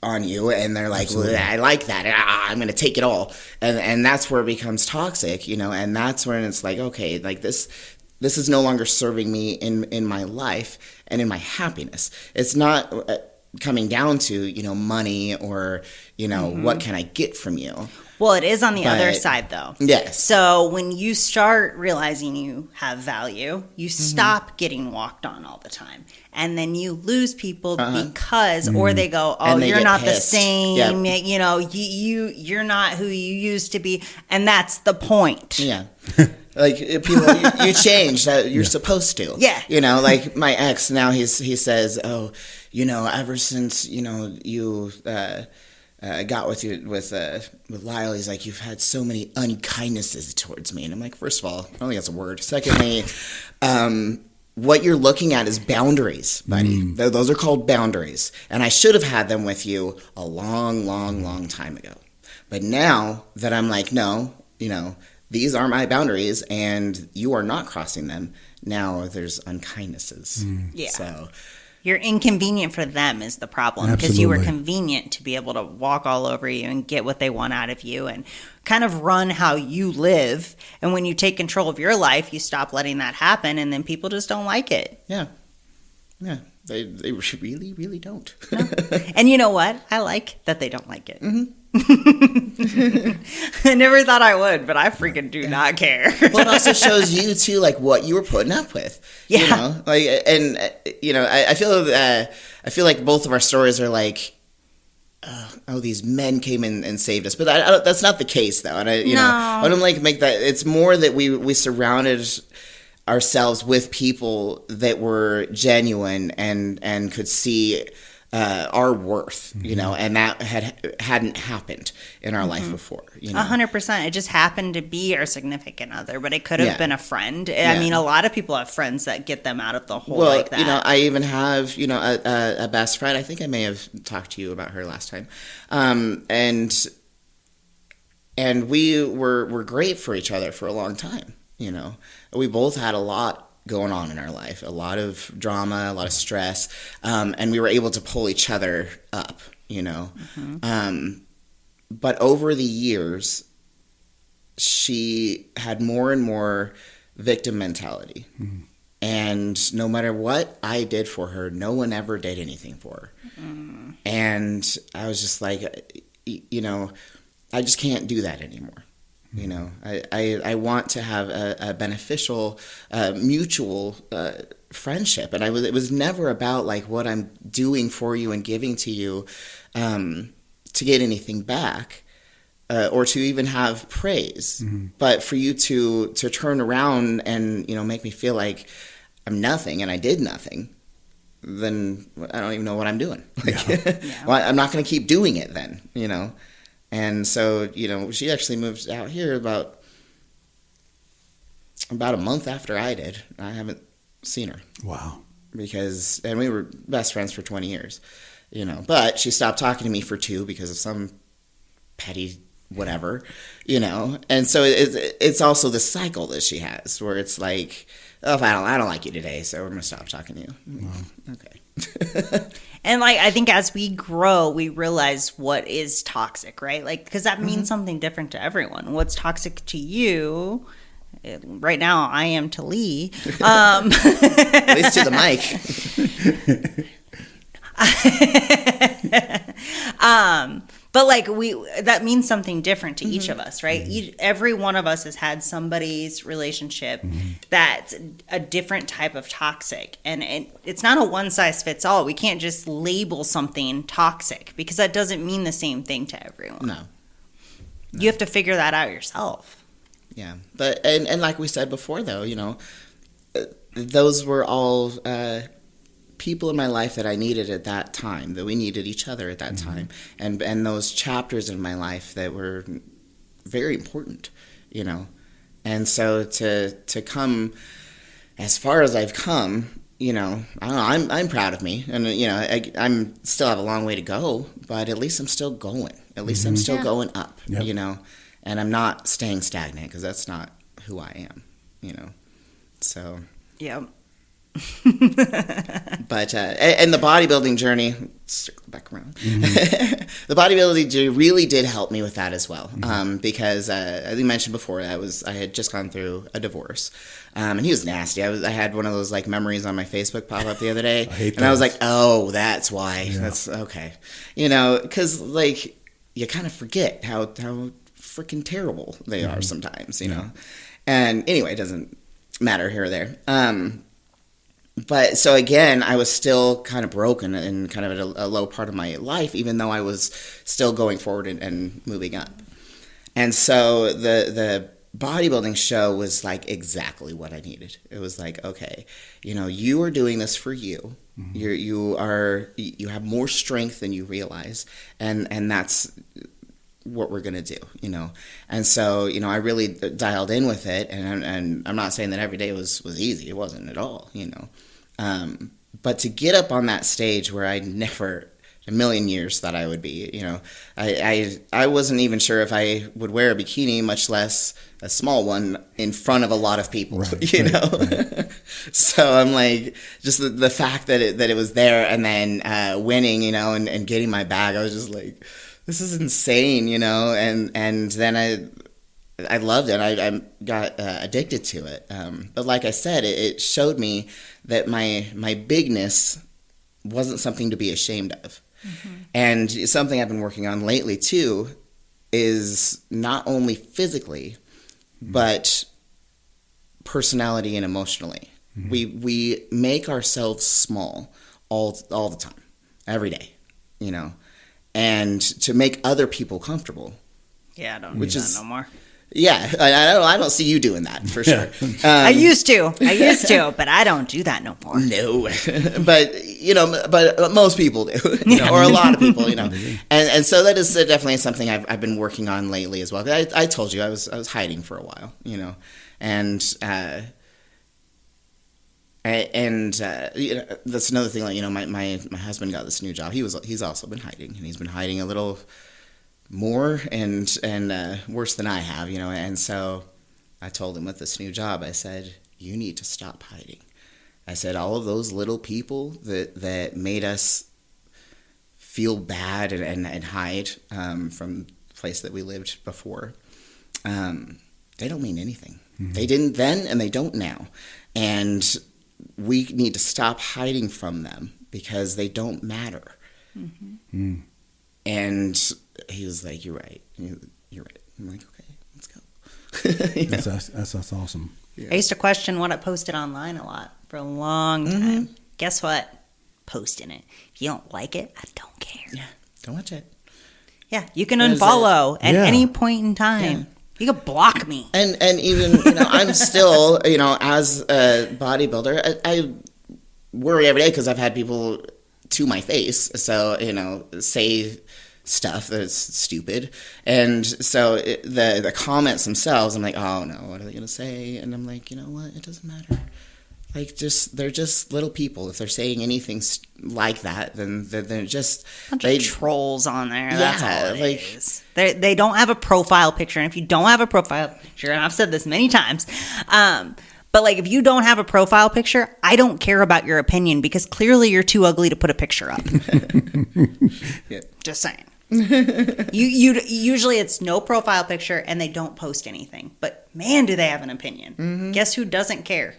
Speaker 3: on you, and they're like, well, I like that. I'm going to take it all. And that's where it becomes toxic, and that's when it's like, okay, like this is no longer serving me in my life and in my happiness. It's not coming down to, money or, what can I get from you?
Speaker 1: Well, it is on the other side, though.
Speaker 3: Yes.
Speaker 1: So when you start realizing you have value, you stop getting walked on all the time. And then you lose people because, or they go, oh, you're not pissed. The same. Yep. You're not who you used to be. And that's the point.
Speaker 3: Yeah. Like people, you change. That you're supposed to. Yeah. Like my ex now, he says, oh, ever since you got with Lyle, he's like, you've had so many unkindnesses towards me, and I'm like, first of all, I don't think that's a word. Secondly, what you're looking at is boundaries, buddy. Those are called boundaries, and I should have had them with you a long, long, long time ago. But now that I'm like, no, these are my boundaries, and you are not crossing them. Now there's unkindnesses. Yeah. So.
Speaker 1: You're inconvenient for them is the problem, because you were
Speaker 2: Absolutely.
Speaker 1: convenient to be able to walk all over you and get what they want out of you and kind of run how you live. And when you take control of your life, you stop letting that happen, and then people just don't like it.
Speaker 3: Yeah. Yeah. They really, really don't.
Speaker 1: And you know what? I like that they don't like it.
Speaker 3: Mm-hmm.
Speaker 1: I never thought I would, but I freaking do not care.
Speaker 3: Well, it also shows you too, like what you were putting up with.
Speaker 1: Yeah.
Speaker 3: You know, like, and you know, I feel like both of our stories are like, oh, these men came in and saved us, but that's not the case though. And you know, I want to like make that. It's more that we surrounded ourselves with people that were genuine and could see our worth, you know, and that hadn't happened in our life before. You know?
Speaker 1: 100%. It just happened to be our significant other, but it could have been a friend. I mean, a lot of people have friends that get them out of the hole like that.
Speaker 3: You know, I even have, you know, a best friend. I think I may have talked to you about her last time. And we were great for each other for a long time, you know. We both had a lot going on in our life, a lot of drama, a lot of stress, and we were able to pull each other up, you know. But over the years, she had more and more victim mentality. And no matter what I did for her, no one ever did anything for her. And I was just like, you know, I just can't do that anymore. You know, I want to have a beneficial, mutual friendship. And it was never about like what I'm doing for you and giving to you to get anything back or to even have praise. But for you to turn around and, you know, make me feel like I'm nothing and I did nothing, then I don't even know what I'm doing. Like, well, I'm not going to keep doing it then, you know. And so, you know, she actually moved out here about a month after I did. I haven't seen her.
Speaker 2: Wow.
Speaker 3: And we were best friends for 20 years, you know. But she stopped talking to me for 2 because of some petty whatever, you know. And so it's also the cycle that she has where it's like, oh, if I don't like you today, so we're going to stop talking to you. Wow. Okay.
Speaker 1: And like, I think as we grow, we realize what is toxic, right? Like, because that means something different to everyone. What's toxic to you? Right now, I am to Lee.
Speaker 3: At least to the mic.
Speaker 1: But like that means something different to each of us, right? Every one of us has had somebody's relationship that's a different type of toxic, and it's not a one size fits all. We can't just label something toxic because that doesn't mean the same thing to everyone.
Speaker 3: No.
Speaker 1: You have to figure that out yourself.
Speaker 3: Yeah, but and like we said before, though, you know, those were all people in my life that I needed at that time, that we needed each other at that time, and those chapters in my life that were very important, you know. And so to come as far as I've come, you know, I don't know, I'm proud of me, and you know, I'm still have a long way to go, but at least I'm still going. At least I'm still going up, you know, and I'm not staying stagnant because that's not who I am, you know. So
Speaker 1: yeah.
Speaker 3: But and the bodybuilding journey, circle back around. The bodybuilding journey really did help me with that as well, because as you mentioned before, I had just gone through a divorce, and he was nasty. I had one of those like memories on my Facebook pop up the other day, and I was like, oh, that's why. Yeah. That's okay, you know, because like you kind of forget how freaking terrible they are sometimes, you know. And anyway, it doesn't matter here or there. But so again, I was still kind of broken and kind of at a low part of my life, even though I was still going forward and moving up. And so the bodybuilding show was like exactly what I needed. It was like, okay, you know, you are doing this for you. You have more strength than you realize, and that's what we're gonna do, you know. And so, you know, I really dialed in with it, and I'm not saying that every day was easy. It wasn't at all, you know. But to get up on that stage where I never a million years thought I would be. You know, I wasn't even sure if I would wear a bikini, much less a small one in front of a lot of people. Right, Right. So I'm like, just the fact that it was there, and then winning, you know, and getting my bag, I was just like, this is insane, you know, and then I loved it. I got addicted to it. But like I said, it showed me that my bigness wasn't something to be ashamed of. Mm-hmm. And something I've been working on lately too is not only physically, but personality and emotionally. Mm-hmm. We make ourselves small all the time, every day, you know, and to make other people comfortable.
Speaker 1: Yeah, I don't do that no more.
Speaker 3: Yeah, I don't see you doing that for sure.
Speaker 1: I used to, but I don't do that no more.
Speaker 3: No, but you know, but most people do, you know, or a lot of people, you know, and so that is definitely something I've been working on lately as well. I told you I was hiding for a while, you know, and you know, that's another thing. Like, you know, my husband got this new job. He's also been hiding, and he's been hiding a little more and worse than I have, you know. And so I told him with this new job, I said, you need to stop hiding. I said, all of those little people that made us feel bad and hide from the place that we lived before, they don't mean anything. Mm-hmm. They didn't then, and they don't now. And we need to stop hiding from them because they don't matter. Mm-hmm. Mm. And he was like, you're right. You're right. I'm like, okay, let's go.
Speaker 2: You know? That's awesome.
Speaker 1: Yeah. I used to question what I posted online a lot for a long time. Mm-hmm. Guess what? Posting it. If you don't like it, I don't care.
Speaker 3: Yeah, don't watch it.
Speaker 1: Yeah, you can unfollow at any point in time. Yeah. You can block me.
Speaker 3: And even, you know, I'm still, you know, as a bodybuilder, I worry every day because I've had people to my face, so, you know, say stuff that's stupid. And so the comments themselves, I'm like, oh no, what are they gonna say? And I'm like, you know what, it doesn't matter. Like, they're just little people. If they're saying anything like that, then they're just
Speaker 1: bunch of trolls on there. Yeah, that's all it is. They don't have a profile picture, and if you don't have a profile picture, and I've said this many times, but like, if you don't have a profile picture, I don't care about your opinion because clearly you're too ugly to put a picture up. Yeah. Just saying. you usually it's no profile picture and they don't post anything, but man, do they have an opinion. Mm-hmm. Guess who doesn't care?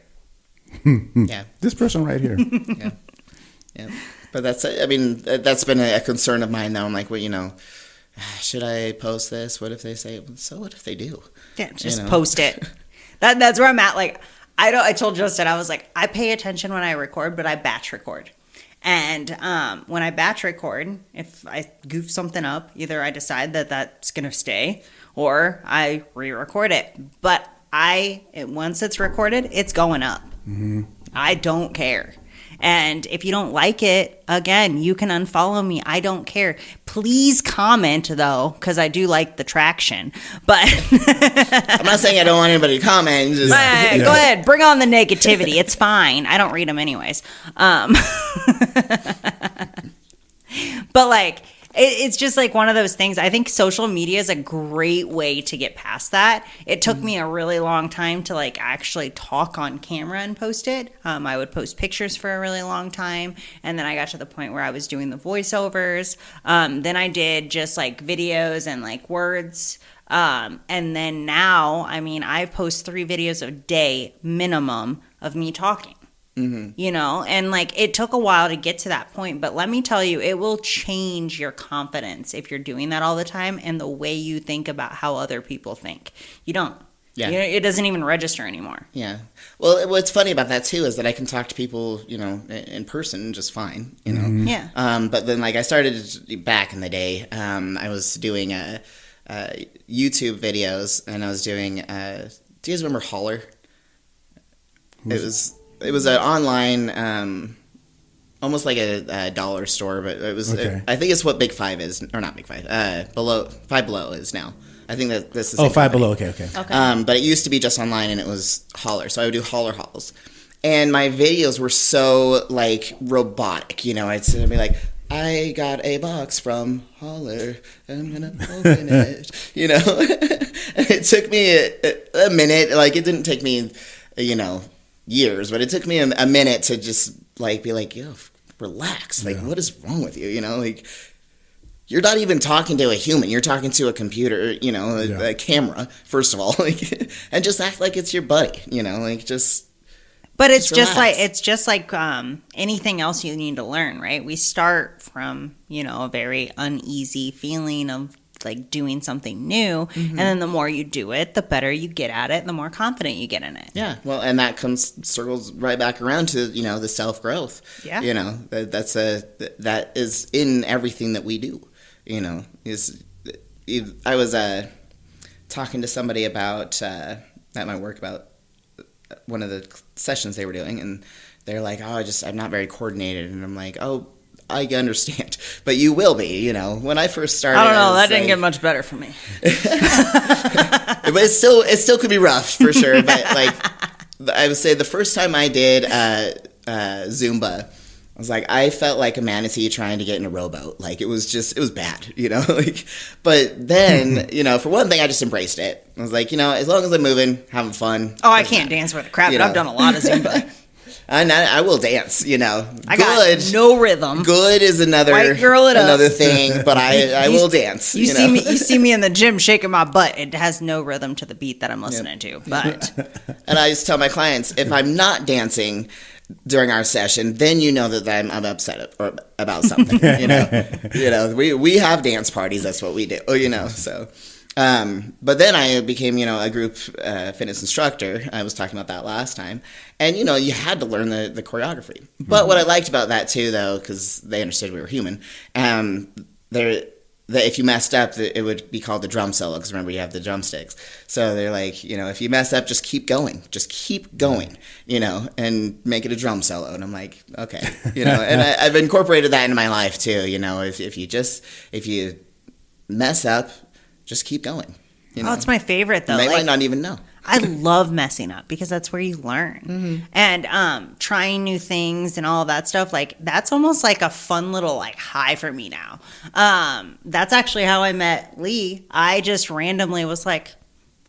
Speaker 3: Yeah,
Speaker 2: this person right here.
Speaker 3: Yeah. But that's been a concern of mine though. I'm like, well, you know, should I post this? What if they say, so what if they do?
Speaker 1: Yeah, just post it. That's where I'm at. Like, I told Justin, I was like, I pay attention when I record, but I batch record. And when I batch record, if I goof something up, either I decide that that's going to stay or I re-record it. But once it's recorded, it's going up. Mm-hmm. I don't care. And if you don't like it, again, you can unfollow me. I don't care. Please comment, though, because I do like the traction. But
Speaker 3: I'm not saying I don't want anybody to comment. Just,
Speaker 1: Go ahead. Bring on the negativity. It's fine. I don't read them anyways. But, like, it's just like one of those things. I think social media is a great way to get past that. It took me a really long time to like actually talk on camera and post it. I would post pictures for a really long time. And then I got to the point where I was doing the voiceovers. Then I did just like videos and like words. And then now, I mean, I post 3 videos a day minimum of me talking. Mm-hmm. You know, and like it took a while to get to that point, but let me tell you, it will change your confidence if you're doing that all the time and the way you think about how other people think. You don't. Yeah. It doesn't even register anymore.
Speaker 3: Yeah. Well, what's funny about that too is that I can talk to people, you know, in person just fine, you know.
Speaker 1: Mm-hmm. Yeah.
Speaker 3: But then like I started back in the day, I was doing YouTube videos and I was doing, do you guys remember Holler? It was an online, almost like a dollar store, but it was. Okay. I think it's what Big Five is, or not Big Five. Five Below is now. I think that's the same.
Speaker 2: Oh, Five Below. Okay.
Speaker 3: But it used to be just online, and it was Holler. So I would do Holler hauls, and my videos were so like robotic. You know, I'd be like, I got a box from Holler. I'm gonna open it. You know, it took me a minute. Like, it didn't take me, years, but it took me a minute to just like be like, yo, relax. Like, what is wrong with you? You know, like, you're not even talking to a human. You're talking to a computer. You know, a camera. First of all, like, and just act like it's your buddy. You know, like, just.
Speaker 1: But it's just like anything else you need to learn, right? We start from, a very uneasy feeling of like doing something new. And then the more you do it, the better you get at it, the more confident you get in it.
Speaker 3: Yeah. Well, and that circles right back around to, the self-growth. Yeah. That is in everything that we do, I was talking to somebody about, at my work about one of the sessions they were doing, and they're like, oh, I'm not very coordinated. And I'm like, oh, I understand, but you will be, when I first started.
Speaker 1: I don't know. That didn't get much better for me.
Speaker 3: But it still could be rough for sure. But like, I would say the first time I did Zumba, I was like, I felt like a manatee trying to get in a rowboat. Like, it was bad, like, but then, for one thing, I just embraced it. I was like, as long as I'm moving, having fun.
Speaker 1: Oh, I can't dance for the crap, but I've done a lot of Zumba.
Speaker 3: And I will dance, I
Speaker 1: got no rhythm.
Speaker 3: Good is another thing, but I will dance.
Speaker 1: You see me in the gym shaking my butt. It has no rhythm to the beat that I'm listening to. But
Speaker 3: and I just tell my clients, if I'm not dancing during our session, then that I'm upset about something. We have dance parties. That's what we do. So. But then I became, a group fitness instructor. I was talking about that last time. And, you had to learn the choreography. But what I liked about that, too, though, because they understood we were human, if you messed up, it would be called the drum solo, because remember, you have the drumsticks. So they're like, if you mess up, just keep going. Just keep going, and make it a drum solo. And I'm like, okay. And I've incorporated that into my life, too. If you mess up, just keep going.
Speaker 1: Oh, it's my favorite, though.
Speaker 3: They might not even know.
Speaker 1: I love messing up because that's where you learn. And trying new things and all of that stuff, like, that's almost like a fun little, like, high for me now. That's actually how I met Lee. I just randomly was like,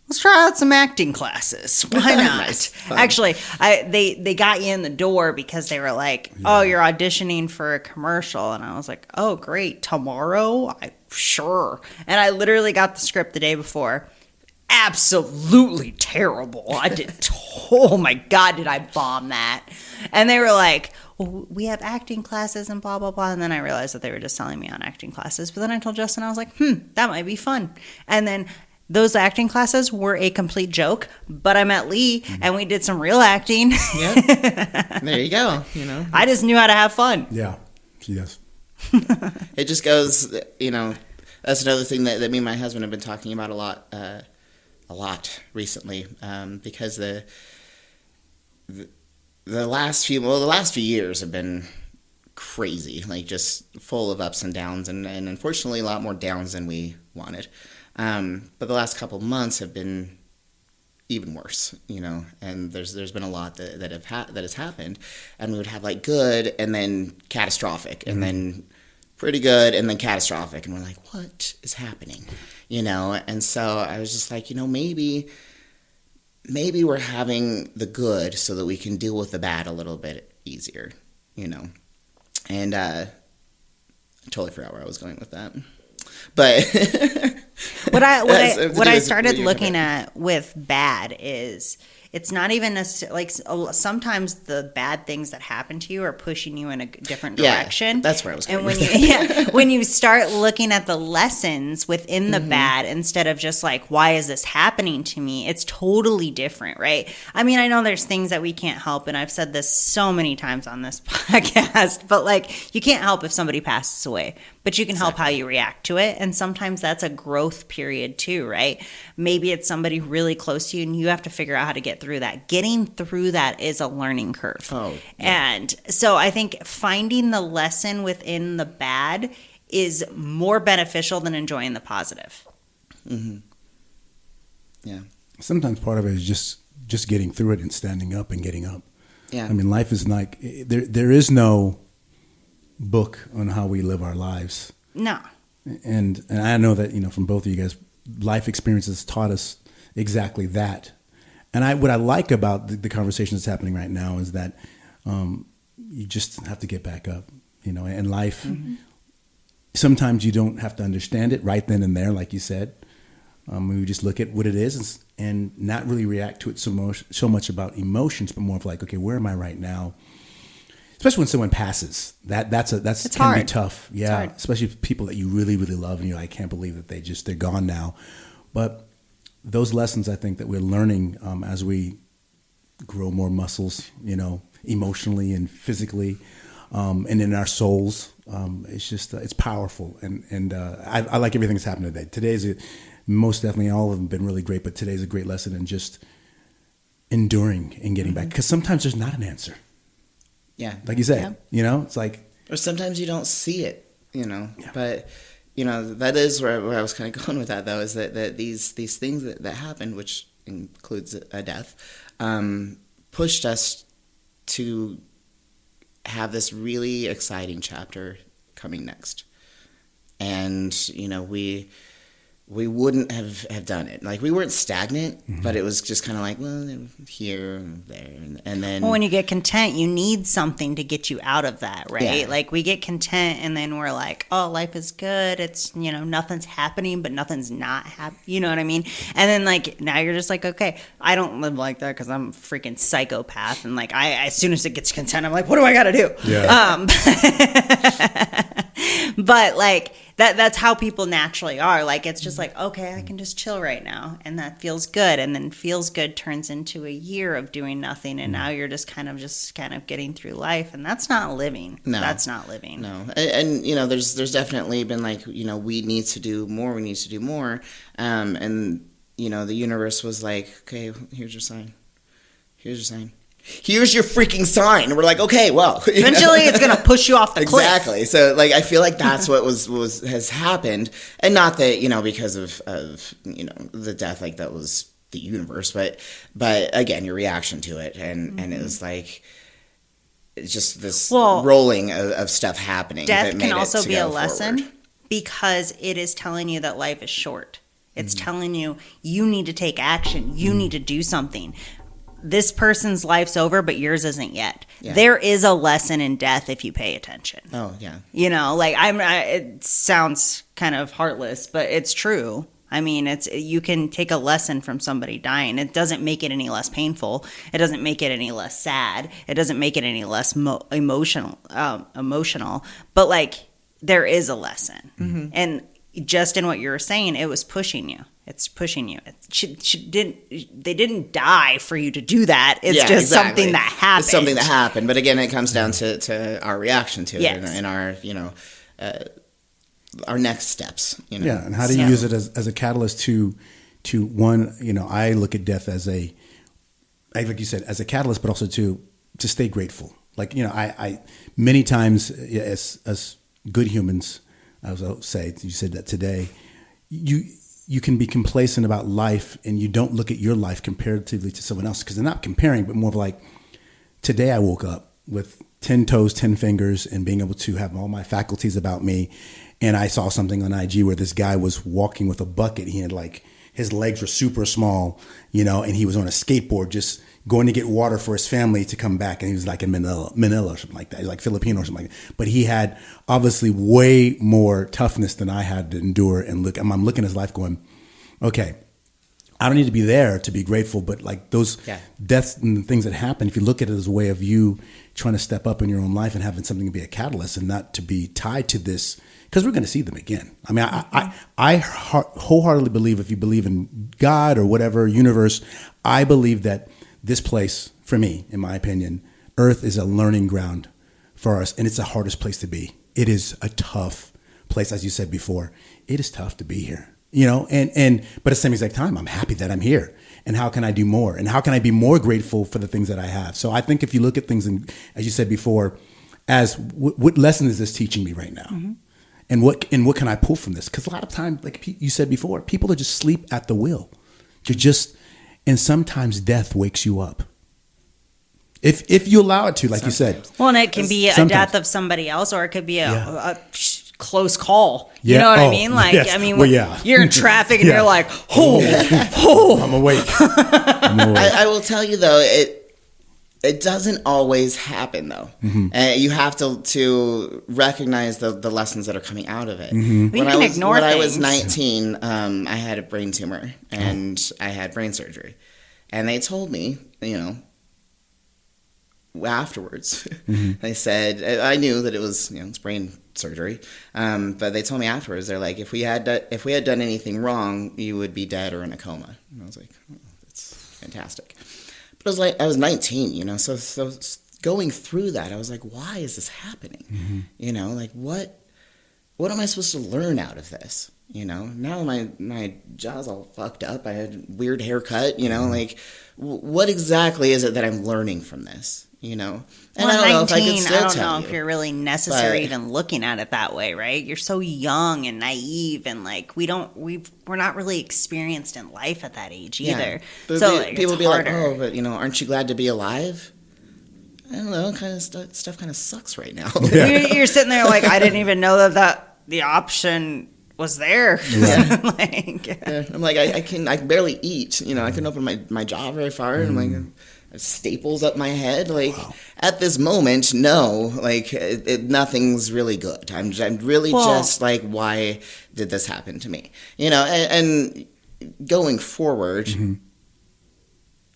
Speaker 1: let's try out some acting classes. Why not?
Speaker 3: Nice.
Speaker 1: Actually, they got you in the door because they were like, oh, you're auditioning for a commercial. And I was like, oh, great. Tomorrow? Sure. And I literally got the script the day before. Absolutely terrible. Oh my God, did I bomb that? And they were like, well, we have acting classes and blah, blah, blah. And then I realized that they were just selling me on acting classes. But then I told Justin, I was like, that might be fun. And then those acting classes were a complete joke, but I met Lee and we did some real acting.
Speaker 3: Yep. There you go.
Speaker 1: I just knew how to have fun.
Speaker 2: Yeah, she does.
Speaker 3: It just goes, that's another thing that me and my husband have been talking about a lot recently, because the last few years have been crazy, like, just full of ups and downs, and unfortunately a lot more downs than we wanted. But the last couple months have been even worse, and there's been a lot that has happened, and we would have like good and then catastrophic and then pretty good and then catastrophic, and we're like, what is happening? And so I was just like, maybe we're having the good so that we can deal with the bad a little bit easier, and I totally forgot where I was going with that. But
Speaker 1: what I started looking at with bad is it's not even necessarily like sometimes the bad things that happen to you are pushing you in a different direction.
Speaker 3: Yeah, that's where I was going.
Speaker 1: And when you start looking at the lessons within the bad instead of just like, why is this happening to me? It's totally different, right? I mean, I know there's things that we can't help, and I've said this so many times on this podcast, but like, you can't help if somebody passes away, but you can help how you react to it. And sometimes that's a growth period too, right? Maybe it's somebody really close to you and you have to figure out how to get through that. Getting through that is a learning curve.
Speaker 3: Oh, yeah.
Speaker 1: And so I think finding the lesson within the bad is more beneficial than enjoying the positive.
Speaker 3: Mm-hmm. Yeah.
Speaker 2: Sometimes part of it is just getting through it and standing up and getting up.
Speaker 3: Yeah.
Speaker 2: I mean, life is like, there is no book on how we live our lives.
Speaker 1: No.
Speaker 2: And I know that, from both of you guys, life experiences taught us exactly that. And what I like about the conversation that's happening right now is that you just have to get back up, and life, sometimes you don't have to understand it right then and there, like you said. We just look at what it is and not really react to it so much about emotions, but more of like, okay, where am I right now? Especially when someone passes, that's can
Speaker 1: hard.
Speaker 2: Be tough. Yeah, especially people that you really, really love, and I can't believe that they're gone now. But those lessons, I think, that we're learning as we grow more muscles, emotionally and physically, and in our souls, it's just it's powerful, and I like everything that's happened today. Today's most definitely, all of them have been really great, but today's a great lesson in just enduring and getting back, because sometimes there's not an answer.
Speaker 3: Yeah.
Speaker 2: Like you said, it's like...
Speaker 3: Or sometimes you don't see it, but, that is where I was kind of going with that, though, is that these things that happened, which includes a death, pushed us to have this really exciting chapter coming next. And, we wouldn't have done it. Like, we weren't stagnant, but it was just kind of like, well, here and there. And then...
Speaker 1: Well, when you get content, you need something to get you out of that, right?
Speaker 3: Yeah.
Speaker 1: Like, we get content, and then we're like, oh, life is good. It's, nothing's happening, but nothing's not happening. You know what I mean? And then, like, now you're just like, okay, I don't live like that because I'm a freaking psychopath. And, like, as soon as it gets content, I'm like, what do I got to do?
Speaker 2: Yeah.
Speaker 1: But, like... That's how people naturally are. Like, it's just like, okay, I can just chill right now. And that feels good. And then feels good turns into a year of doing nothing. And now you're just kind of getting through life. And that's not living.
Speaker 3: No.
Speaker 1: That's not living.
Speaker 3: No. And there's definitely been like, we need to do more. We need to do more. And, the universe was like, okay, here's your sign. Here's your sign. Here's your freaking sign. And we're like, okay, well.
Speaker 1: Eventually it's going to push you off the cliff.
Speaker 3: Exactly. So, like, I feel like that's what has happened. And not that, because of the death, like, that was the universe. But again, your reaction to it. And it was like, it's just this rolling of stuff happening.
Speaker 1: Death can also be a lesson because it is telling you that life is short. It's telling you need to take action. You need to do something. This person's life's over, but yours isn't yet. Yeah. There is a lesson in death if you pay attention.
Speaker 3: Oh, yeah.
Speaker 1: It sounds kind of heartless, but it's true. I mean, you can take a lesson from somebody dying. It doesn't make it any less painful. It doesn't make it any less sad. It doesn't make it any less emotional. But, like, there is a lesson. Mm-hmm. And just in what you were saying, it was pushing you. It's pushing you. They didn't die for you to do that. It's just something that happened.
Speaker 3: It's something that happened. But again, it comes down to our reaction to it and our next steps.
Speaker 2: Yeah, and how do you use it as a catalyst to one? I look at death as like you said, as a catalyst, but also to stay grateful. Like I many times as good humans, as I'll say, you said that today, you can be complacent about life and you don't look at your life comparatively to someone else, because they're not comparing, but more of like, today I woke up with 10 toes, 10 fingers, and being able to have all my faculties about me. And I saw something on IG where this guy was walking with a bucket. He had like, his legs were super small, and he was on a skateboard just going to get water for his family to come back. And he was like in Manila or something like that. He was like Filipino or something like that. But he had obviously way more toughness than I had to endure. And I'm looking at his life going, okay, I don't need to be there to be grateful, but like those deaths and the things that happen, if you look at it as a way of you trying to step up in your own life and having something to be a catalyst and not to be tied to this, because we're going to see them again. I mean, I wholeheartedly believe, if you believe in God or whatever universe, I believe that this place, for me, in my opinion, Earth is a learning ground for us, and it's the hardest place to be. It is a tough place, as you said before. It is tough to be here, but at the same exact time, I'm happy that I'm here. And how can I do more? And how can I be more grateful for the things that I have? So I think if you look at things, as you said before, as what lesson is this teaching me right now? Mm-hmm. And what can I pull from this? Because a lot of times, like you said before, people are just asleep at the wheel. And sometimes death wakes you up. If you allow it to, like you said.
Speaker 1: Well, and it can be a
Speaker 2: Sometimes.
Speaker 1: death of somebody else, or it could be a close call.
Speaker 2: Yeah.
Speaker 1: You know what I
Speaker 2: Oh,
Speaker 1: mean? Like,
Speaker 2: yes.
Speaker 1: I mean,
Speaker 2: Well, yeah.
Speaker 1: you're in traffic and
Speaker 2: Yeah.
Speaker 1: you're like,
Speaker 2: I'm awake.
Speaker 3: I will tell you though, it doesn't always happen though. And you have to recognize the lessons that are coming out of it.
Speaker 1: But
Speaker 3: When I was 19, I had a brain tumor and I had brain surgery. And they told me, afterwards, they said, I knew that it was, it's brain surgery. But they told me afterwards, they're like, if we had done anything wrong, you would be dead or in a coma. And I was like, oh, that's fantastic. But I was 19, so going through that, I was like, why is this happening? Like what am I supposed to learn out of this? Now my jaw's all fucked up. I had a weird haircut, like what exactly is it that I'm learning from this? And
Speaker 1: well,
Speaker 3: I don't know if I could
Speaker 1: 19,
Speaker 3: still
Speaker 1: I don't
Speaker 3: tell
Speaker 1: know
Speaker 3: you.
Speaker 1: if you're really necessarily
Speaker 3: But-
Speaker 1: even looking at it that way, right? You're so young and naive, and like we're not really experienced in life at that age either.
Speaker 3: But
Speaker 1: So
Speaker 3: people
Speaker 1: it's
Speaker 3: be
Speaker 1: harder.
Speaker 3: like, oh, but aren't you glad to be alive? I don't know, kind of stuff kind of sucks right now.
Speaker 1: You're sitting there like, I didn't even know that the option was there. Like,
Speaker 3: Yeah, I'm like, I can barely eat. I can open my jaw very far, and I'm like, I have staples up my head. Like at this moment, no, like nothing's really good. I'm really just like, why did this happen to me? And going forward,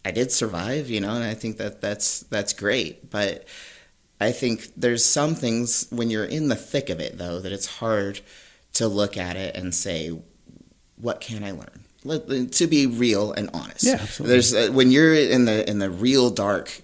Speaker 3: I did survive. And I think that's great. But I think there's some things when you're in the thick of it, though, that it's hard to look at it and say, what can I learn? To be real and honest.
Speaker 2: Yeah, absolutely.
Speaker 3: There's when you're in the real dark,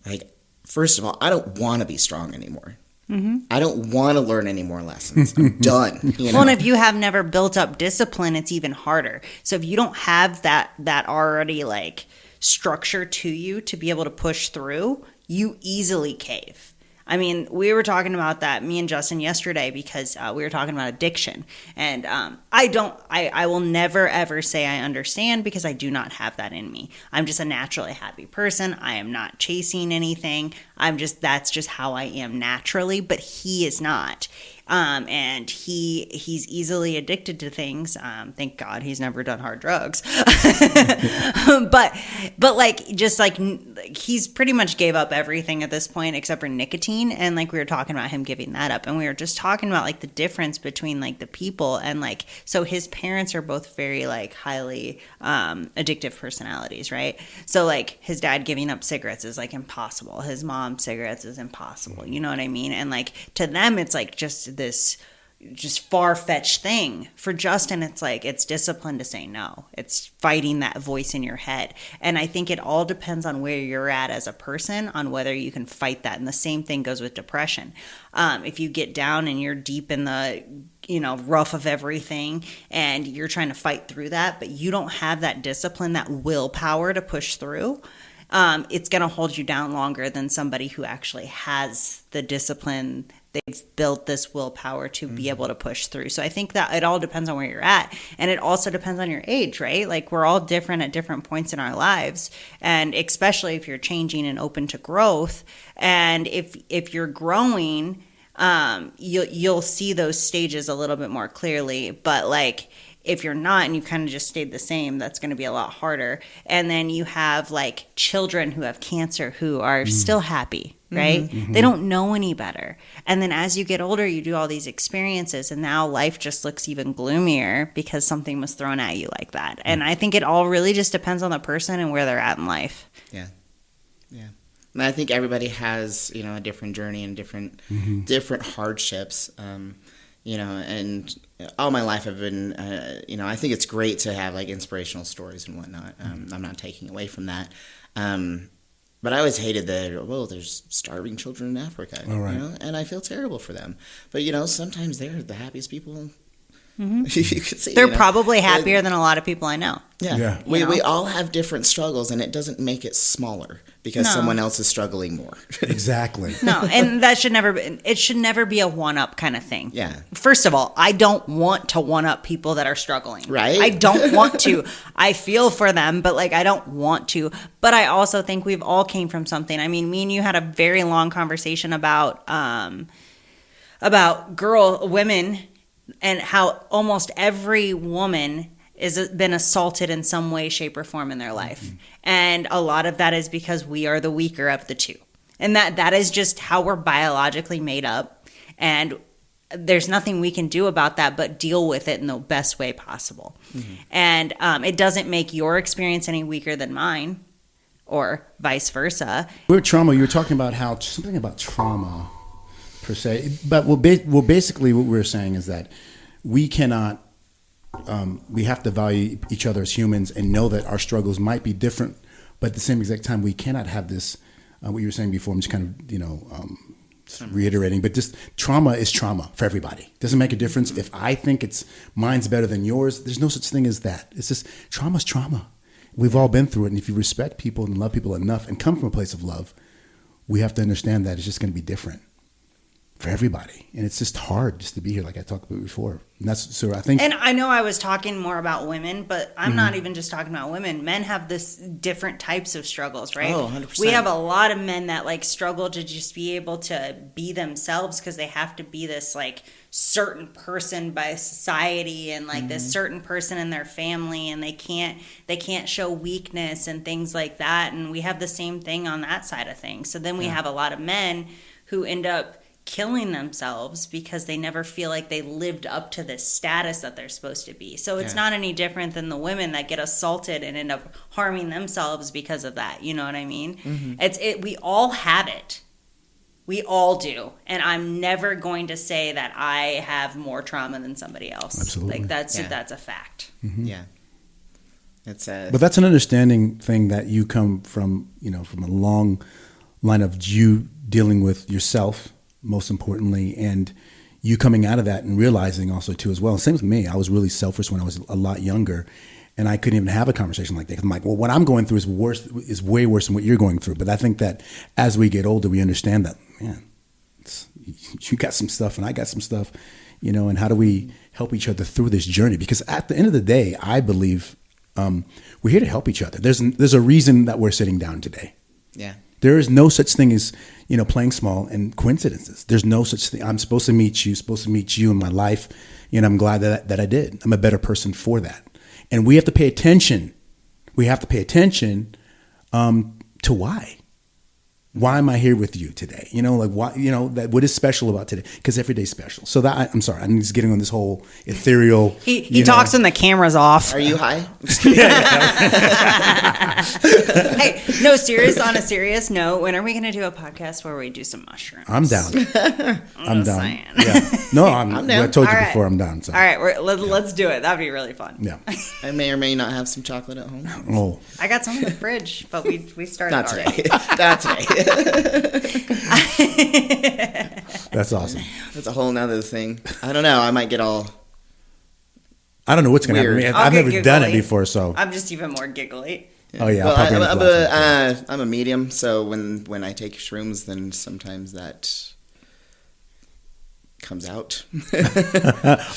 Speaker 3: like, first of all, I don't want to be strong anymore. I don't want to learn any more lessons. I'm done.
Speaker 1: Well, and if you have never built up discipline, it's even harder. So if you don't have that already like structure to you to be able to push through, you easily cave. I mean, we were talking about that, me and Justin, yesterday, because we were talking about addiction. And I will never, ever say I understand, because I do not have that in me. I'm just a naturally happy person. I am not chasing anything. That's just how I am naturally, but he is not. And he's easily addicted to things. Thank God he's never done hard drugs. but like, just like he's pretty much gave up everything at this point except for nicotine. And like, we were talking about him giving that up, and we were just talking about like the difference between like the people, and like, so his parents are both very like highly addictive personalities, right? So like his dad giving up cigarettes is like impossible. His mom cigarettes is impossible. You know what I mean? And like, to them, it's like just this just far-fetched thing. For Justin, it's like, it's discipline to say no. It's fighting that voice in your head. And I think it all depends on where you're at as a person, on whether you can fight that. And the same thing goes with depression. If you get down and you're deep in the rough of everything, and you're trying to fight through that, but you don't have that discipline, that willpower to push through, it's going to hold you down longer than somebody who actually has the discipline. They've built this willpower to be able to push through. So I think that it all depends on where you're at. And it also depends on your age, right? Like, we're all different at different points in our lives. And especially if you're changing and open to growth. And if you're growing, you'll see those stages a little bit more clearly. But like, if you're not and you kind of just stayed the same, that's going to be a lot harder. And then you have like children who have cancer who are still happy, right? They don't know any better. And then as you get older, you do all these experiences, and now life just looks even gloomier because something was thrown at you like that. And I think it all really just depends on the person and where they're at in life.
Speaker 3: Yeah. And I think everybody has, a different journey and different hardships. And all my life I've been, I think it's great to have like inspirational stories and whatnot. I'm not taking away from that. But I always hated there's starving children in Africa, and I feel terrible for them. But, sometimes they're the happiest people. You could see,
Speaker 1: They're probably happier than a lot of people I know.
Speaker 3: Yeah. We all have different struggles, and it doesn't make it smaller because someone else is struggling more.
Speaker 2: Exactly.
Speaker 1: No, and that should never be, it should never be a one-up kind of thing.
Speaker 3: Yeah.
Speaker 1: First of all, I don't want to one-up people that are struggling.
Speaker 3: Right.
Speaker 1: I don't want to. I feel for them, but like I don't want to. But I also think we've all came from something. I mean, me and you had a very long conversation about women and how almost every woman is been assaulted in some way, shape, or form in their life. Mm-hmm. And a lot of that is because we are the weaker of the two. And that is just how we're biologically made up. And there's nothing we can do about that but deal with it in the best way possible. Mm-hmm. And it doesn't make your experience any weaker than mine or vice versa.
Speaker 2: We're trauma. You were talking about how something about trauma per se. But basically what we're saying is that we cannot we have to value each other as humans and know that our struggles might be different, but at the same exact time, we cannot have this, what you were saying before, I'm just kind of, reiterating, but just trauma is trauma for everybody. Doesn't make a difference. If I think mine's better than yours, there's no such thing as that. It's just, trauma's trauma. We've all been through it. And if you respect people and love people enough and come from a place of love, we have to understand that it's just going to be different for everybody. And it's just hard just to be here, like I talked about before. And that's, so I think.
Speaker 1: And I know I was talking more about women, but I'm not even just talking about women. Men have this different types of struggles, right?
Speaker 3: Oh, 100%.
Speaker 1: We have a lot of men that like struggle to just be able to be themselves because they have to be this like certain person by society and like this certain person in their family, and they can't show weakness and things like that. And we have the same thing on that side of things. So then we have a lot of men who end up killing themselves because they never feel like they lived up to this status that they're supposed to be. So it's not any different than the women that get assaulted and end up harming themselves because of that. You know what I mean? Mm-hmm. We all have it. We all do. And I'm never going to say that I have more trauma than somebody else.
Speaker 2: Absolutely.
Speaker 1: Like that's a fact.
Speaker 2: Mm-hmm.
Speaker 3: Yeah.
Speaker 2: But that's an understanding thing that you come from, from a long line of you dealing with yourself, most importantly, and you coming out of that and realizing also too as well. Same with me. I was really selfish when I was a lot younger, and I couldn't even have a conversation like that. I'm like, well, what I'm going through is way worse than what you're going through. But I think that as we get older, we understand that, man, you got some stuff and I got some stuff, and how do we help each other through this journey? Because at the end of the day, I believe we're here to help each other. There's a reason that we're sitting down today.
Speaker 3: Yeah.
Speaker 2: There is no such thing as, playing small and coincidences. There's no such thing. I'm supposed to meet you in my life. I'm glad that I did. I'm a better person for that. And we have to pay attention. We have to pay attention to why. Why am I here with you today? Why, what is special about today? Because every day's special. So I'm sorry, I'm just getting on this whole ethereal.
Speaker 1: He talks when the camera's off.
Speaker 3: Are you high?
Speaker 1: Hey, no, on a serious note, when are we going to do a podcast where we do some mushrooms?
Speaker 2: I'm down. I'm down.
Speaker 1: Saying.
Speaker 2: Yeah. No, I'm down. I told you
Speaker 1: All
Speaker 2: before
Speaker 1: right.
Speaker 2: I'm down. So.
Speaker 1: All right, let's do it. That'd be really fun.
Speaker 2: Yeah.
Speaker 3: I may or may not have some chocolate at home.
Speaker 2: Oh.
Speaker 1: I got some in the fridge, but we started
Speaker 3: Not
Speaker 1: already.
Speaker 3: today. Not today.
Speaker 2: That's awesome.
Speaker 3: That's a whole nother thing. I don't know. I might get all.
Speaker 2: I don't know what's going to happen. I've never done it before, so.
Speaker 1: I'm just even more giggly.
Speaker 2: Oh yeah,
Speaker 3: well, I'm a medium, so when I take shrooms, then sometimes that comes out.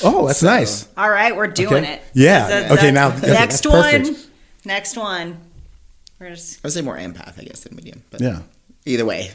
Speaker 2: Oh, that's nice.
Speaker 1: All right, we're doing it.
Speaker 2: Yeah. Okay, now
Speaker 1: next
Speaker 2: that's
Speaker 1: one.
Speaker 2: perfect.
Speaker 1: Next one. We're just.
Speaker 3: I would say more empath, I guess, than medium. But
Speaker 2: yeah.
Speaker 3: Either way,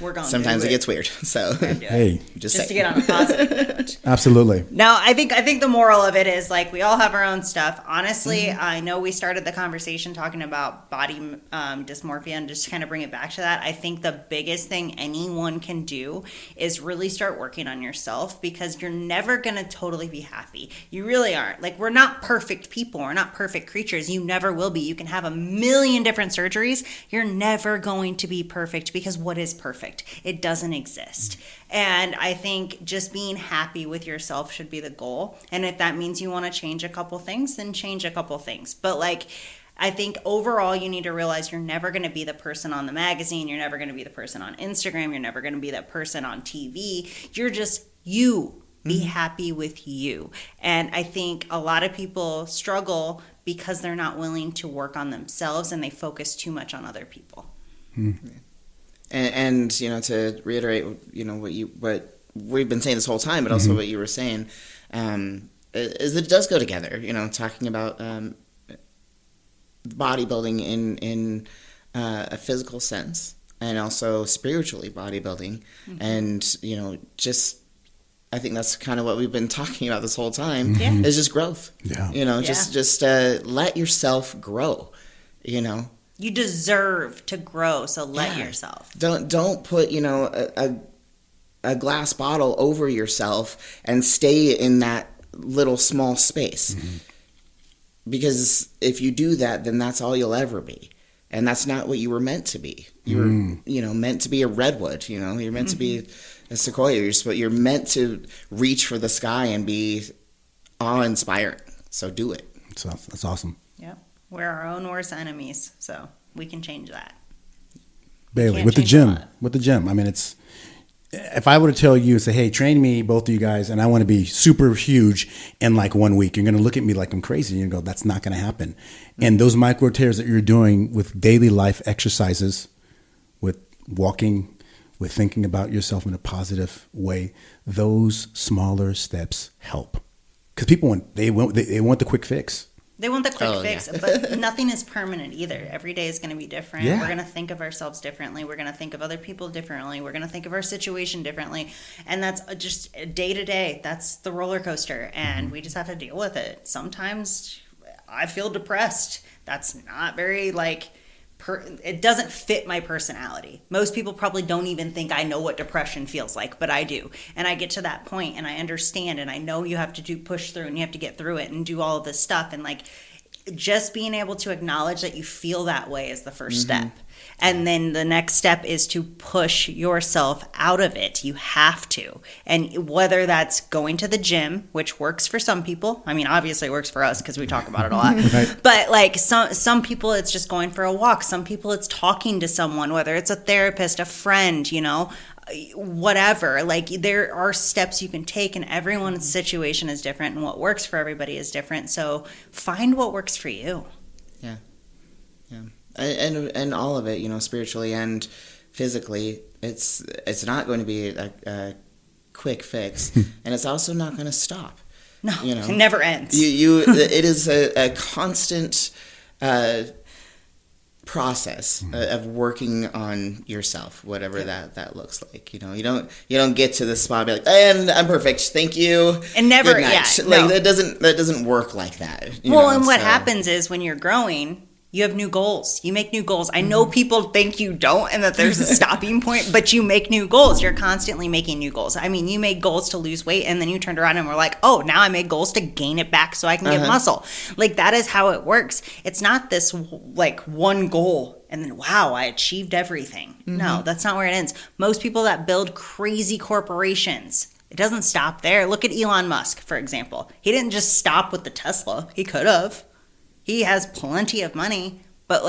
Speaker 1: we're going.
Speaker 3: Sometimes it gets weird. So
Speaker 2: hey,
Speaker 1: just to get on a positive note.
Speaker 2: Absolutely.
Speaker 1: No, I think the moral of it is like we all have our own stuff. Honestly, I know we started the conversation talking about body dysmorphia, and just kind of bring it back to that. I think the biggest thing anyone can do is really start working on yourself, because you're never gonna totally be happy. You really aren't. Like, we're not perfect people. We're not perfect creatures. You never will be. You can have a million different surgeries. You're never going to be perfect, because what is perfect? It doesn't exist. And I think just being happy with yourself should be the goal. And if that means you want to change a couple things, then change a couple things. But like, I think overall you need to realize you're never going to be the person on the magazine. You're never going to be the person on Instagram. You're never going to be that person on TV. You're just you. Be happy with you. And I think a lot of people struggle because they're not willing to work on themselves and they focus too much on other people.
Speaker 3: And to reiterate, what we've been saying this whole time, but also what you were saying, is that it does go together. Talking about bodybuilding in a physical sense, and also spiritually bodybuilding, and just. I think that's kind of what we've been talking about this whole time. Is just growth. Just let yourself grow. You
Speaker 1: deserve to grow, so let yourself.
Speaker 3: Don't put a glass bottle over yourself and stay in that little small space. Because if you do that, then that's all you'll ever be. And that's not what you were meant to be. You were, meant to be a redwood. You're meant to be a sequoia. You're meant to reach for the sky and be awe-inspiring. So do it.
Speaker 2: That's awesome.
Speaker 1: Yep. We're our own worst enemies, so we can change that.
Speaker 2: Bailey, with the gym. I mean, it's, if I were to tell you, say, hey, train me, both of you guys, and I want to be super huge in like 1 week, you're going to look at me like I'm crazy. You're going to go, that's not going to happen. And those micro tears that you're doing with daily life exercises, with walking, with thinking about yourself in a positive way, those smaller steps help. Because people want the quick fix.
Speaker 1: They want the quick fix, but nothing is permanent either. Every day is going to be different. We're going to think of ourselves differently. We're going to think of other people differently. We're going to think of our situation differently. And that's just day to day. That's the roller coaster. And we just have to deal with it. Sometimes I feel depressed. That's not very it doesn't fit my personality. Most people probably don't even think I know what depression feels like, but I do. And I get to that point and I understand, and I know you have to push through and you have to get through it and do all of this stuff. And just being able to acknowledge that you feel that way is the first step. And then the next step is to push yourself out of it. You have to. And whether that's going to the gym, which works for some people. I mean, obviously it works for us because we talk about it a lot. Right. But some people, it's just going for a walk. Some people, it's talking to someone, whether it's a therapist, a friend, whatever. There are steps you can take, and everyone's situation is different, and what works for everybody is different. So find what works for you.
Speaker 3: Yeah. And all of it, spiritually and physically, it's not going to be a quick fix, and it's also not going to stop.
Speaker 1: No, it never ends.
Speaker 3: It is a constant process of working on yourself, whatever that looks like. You don't get to the spot and be like, and I'm perfect, thank you,
Speaker 1: and never.
Speaker 3: Good night.
Speaker 1: No.
Speaker 3: That doesn't work like that.
Speaker 1: What happens is when you're growing, you have new goals. You make new goals. I know people think you don't and that there's a stopping point, but you make new goals. You're constantly making new goals. I mean, you made goals to lose weight and then you turned around and were like, oh, now I made goals to gain it back so I can get muscle. That is how it works. It's not this one goal and then, wow, I achieved everything. No, that's not where it ends. Most people that build crazy corporations, it doesn't stop there. Look at Elon Musk, for example. He didn't just stop with the Tesla. He could have. He has plenty of money, but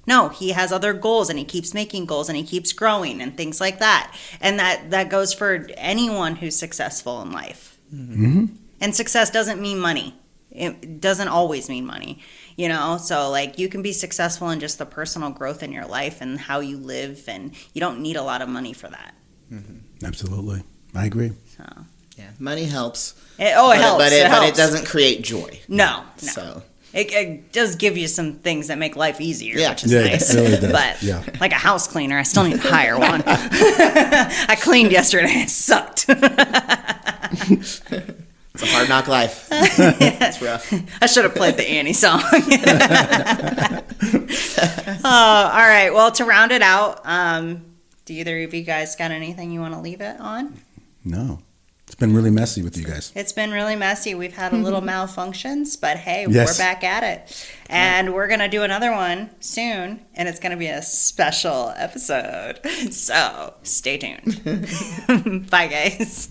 Speaker 1: no, he has other goals and he keeps making goals and he keeps growing and things like that. And that goes for anyone who's successful in life. And success doesn't mean money. It doesn't always mean money, So you can be successful in just the personal growth in your life and how you live, and you don't need a lot of money for that.
Speaker 2: Absolutely. I agree.
Speaker 1: So.
Speaker 3: Yeah, money helps.
Speaker 1: It helps.
Speaker 3: But
Speaker 1: it helps.
Speaker 3: It doesn't create joy.
Speaker 1: No.
Speaker 3: So.
Speaker 1: It does give you some things that make life easier, which is
Speaker 2: It
Speaker 1: nice.
Speaker 2: really does.
Speaker 1: But like a house cleaner, I still need to hire one. I cleaned yesterday. It sucked.
Speaker 3: It's a hard knock life. It's rough.
Speaker 1: I should have played the Annie song. All right. Well, to round it out, do either of you guys got anything you want to leave it on?
Speaker 2: No. It's been really messy with you guys.
Speaker 1: It's been really messy. We've had a little malfunctions, but hey, we're back at it. And we're going to do another one soon, and it's going to be a special episode. So stay tuned. Bye, guys.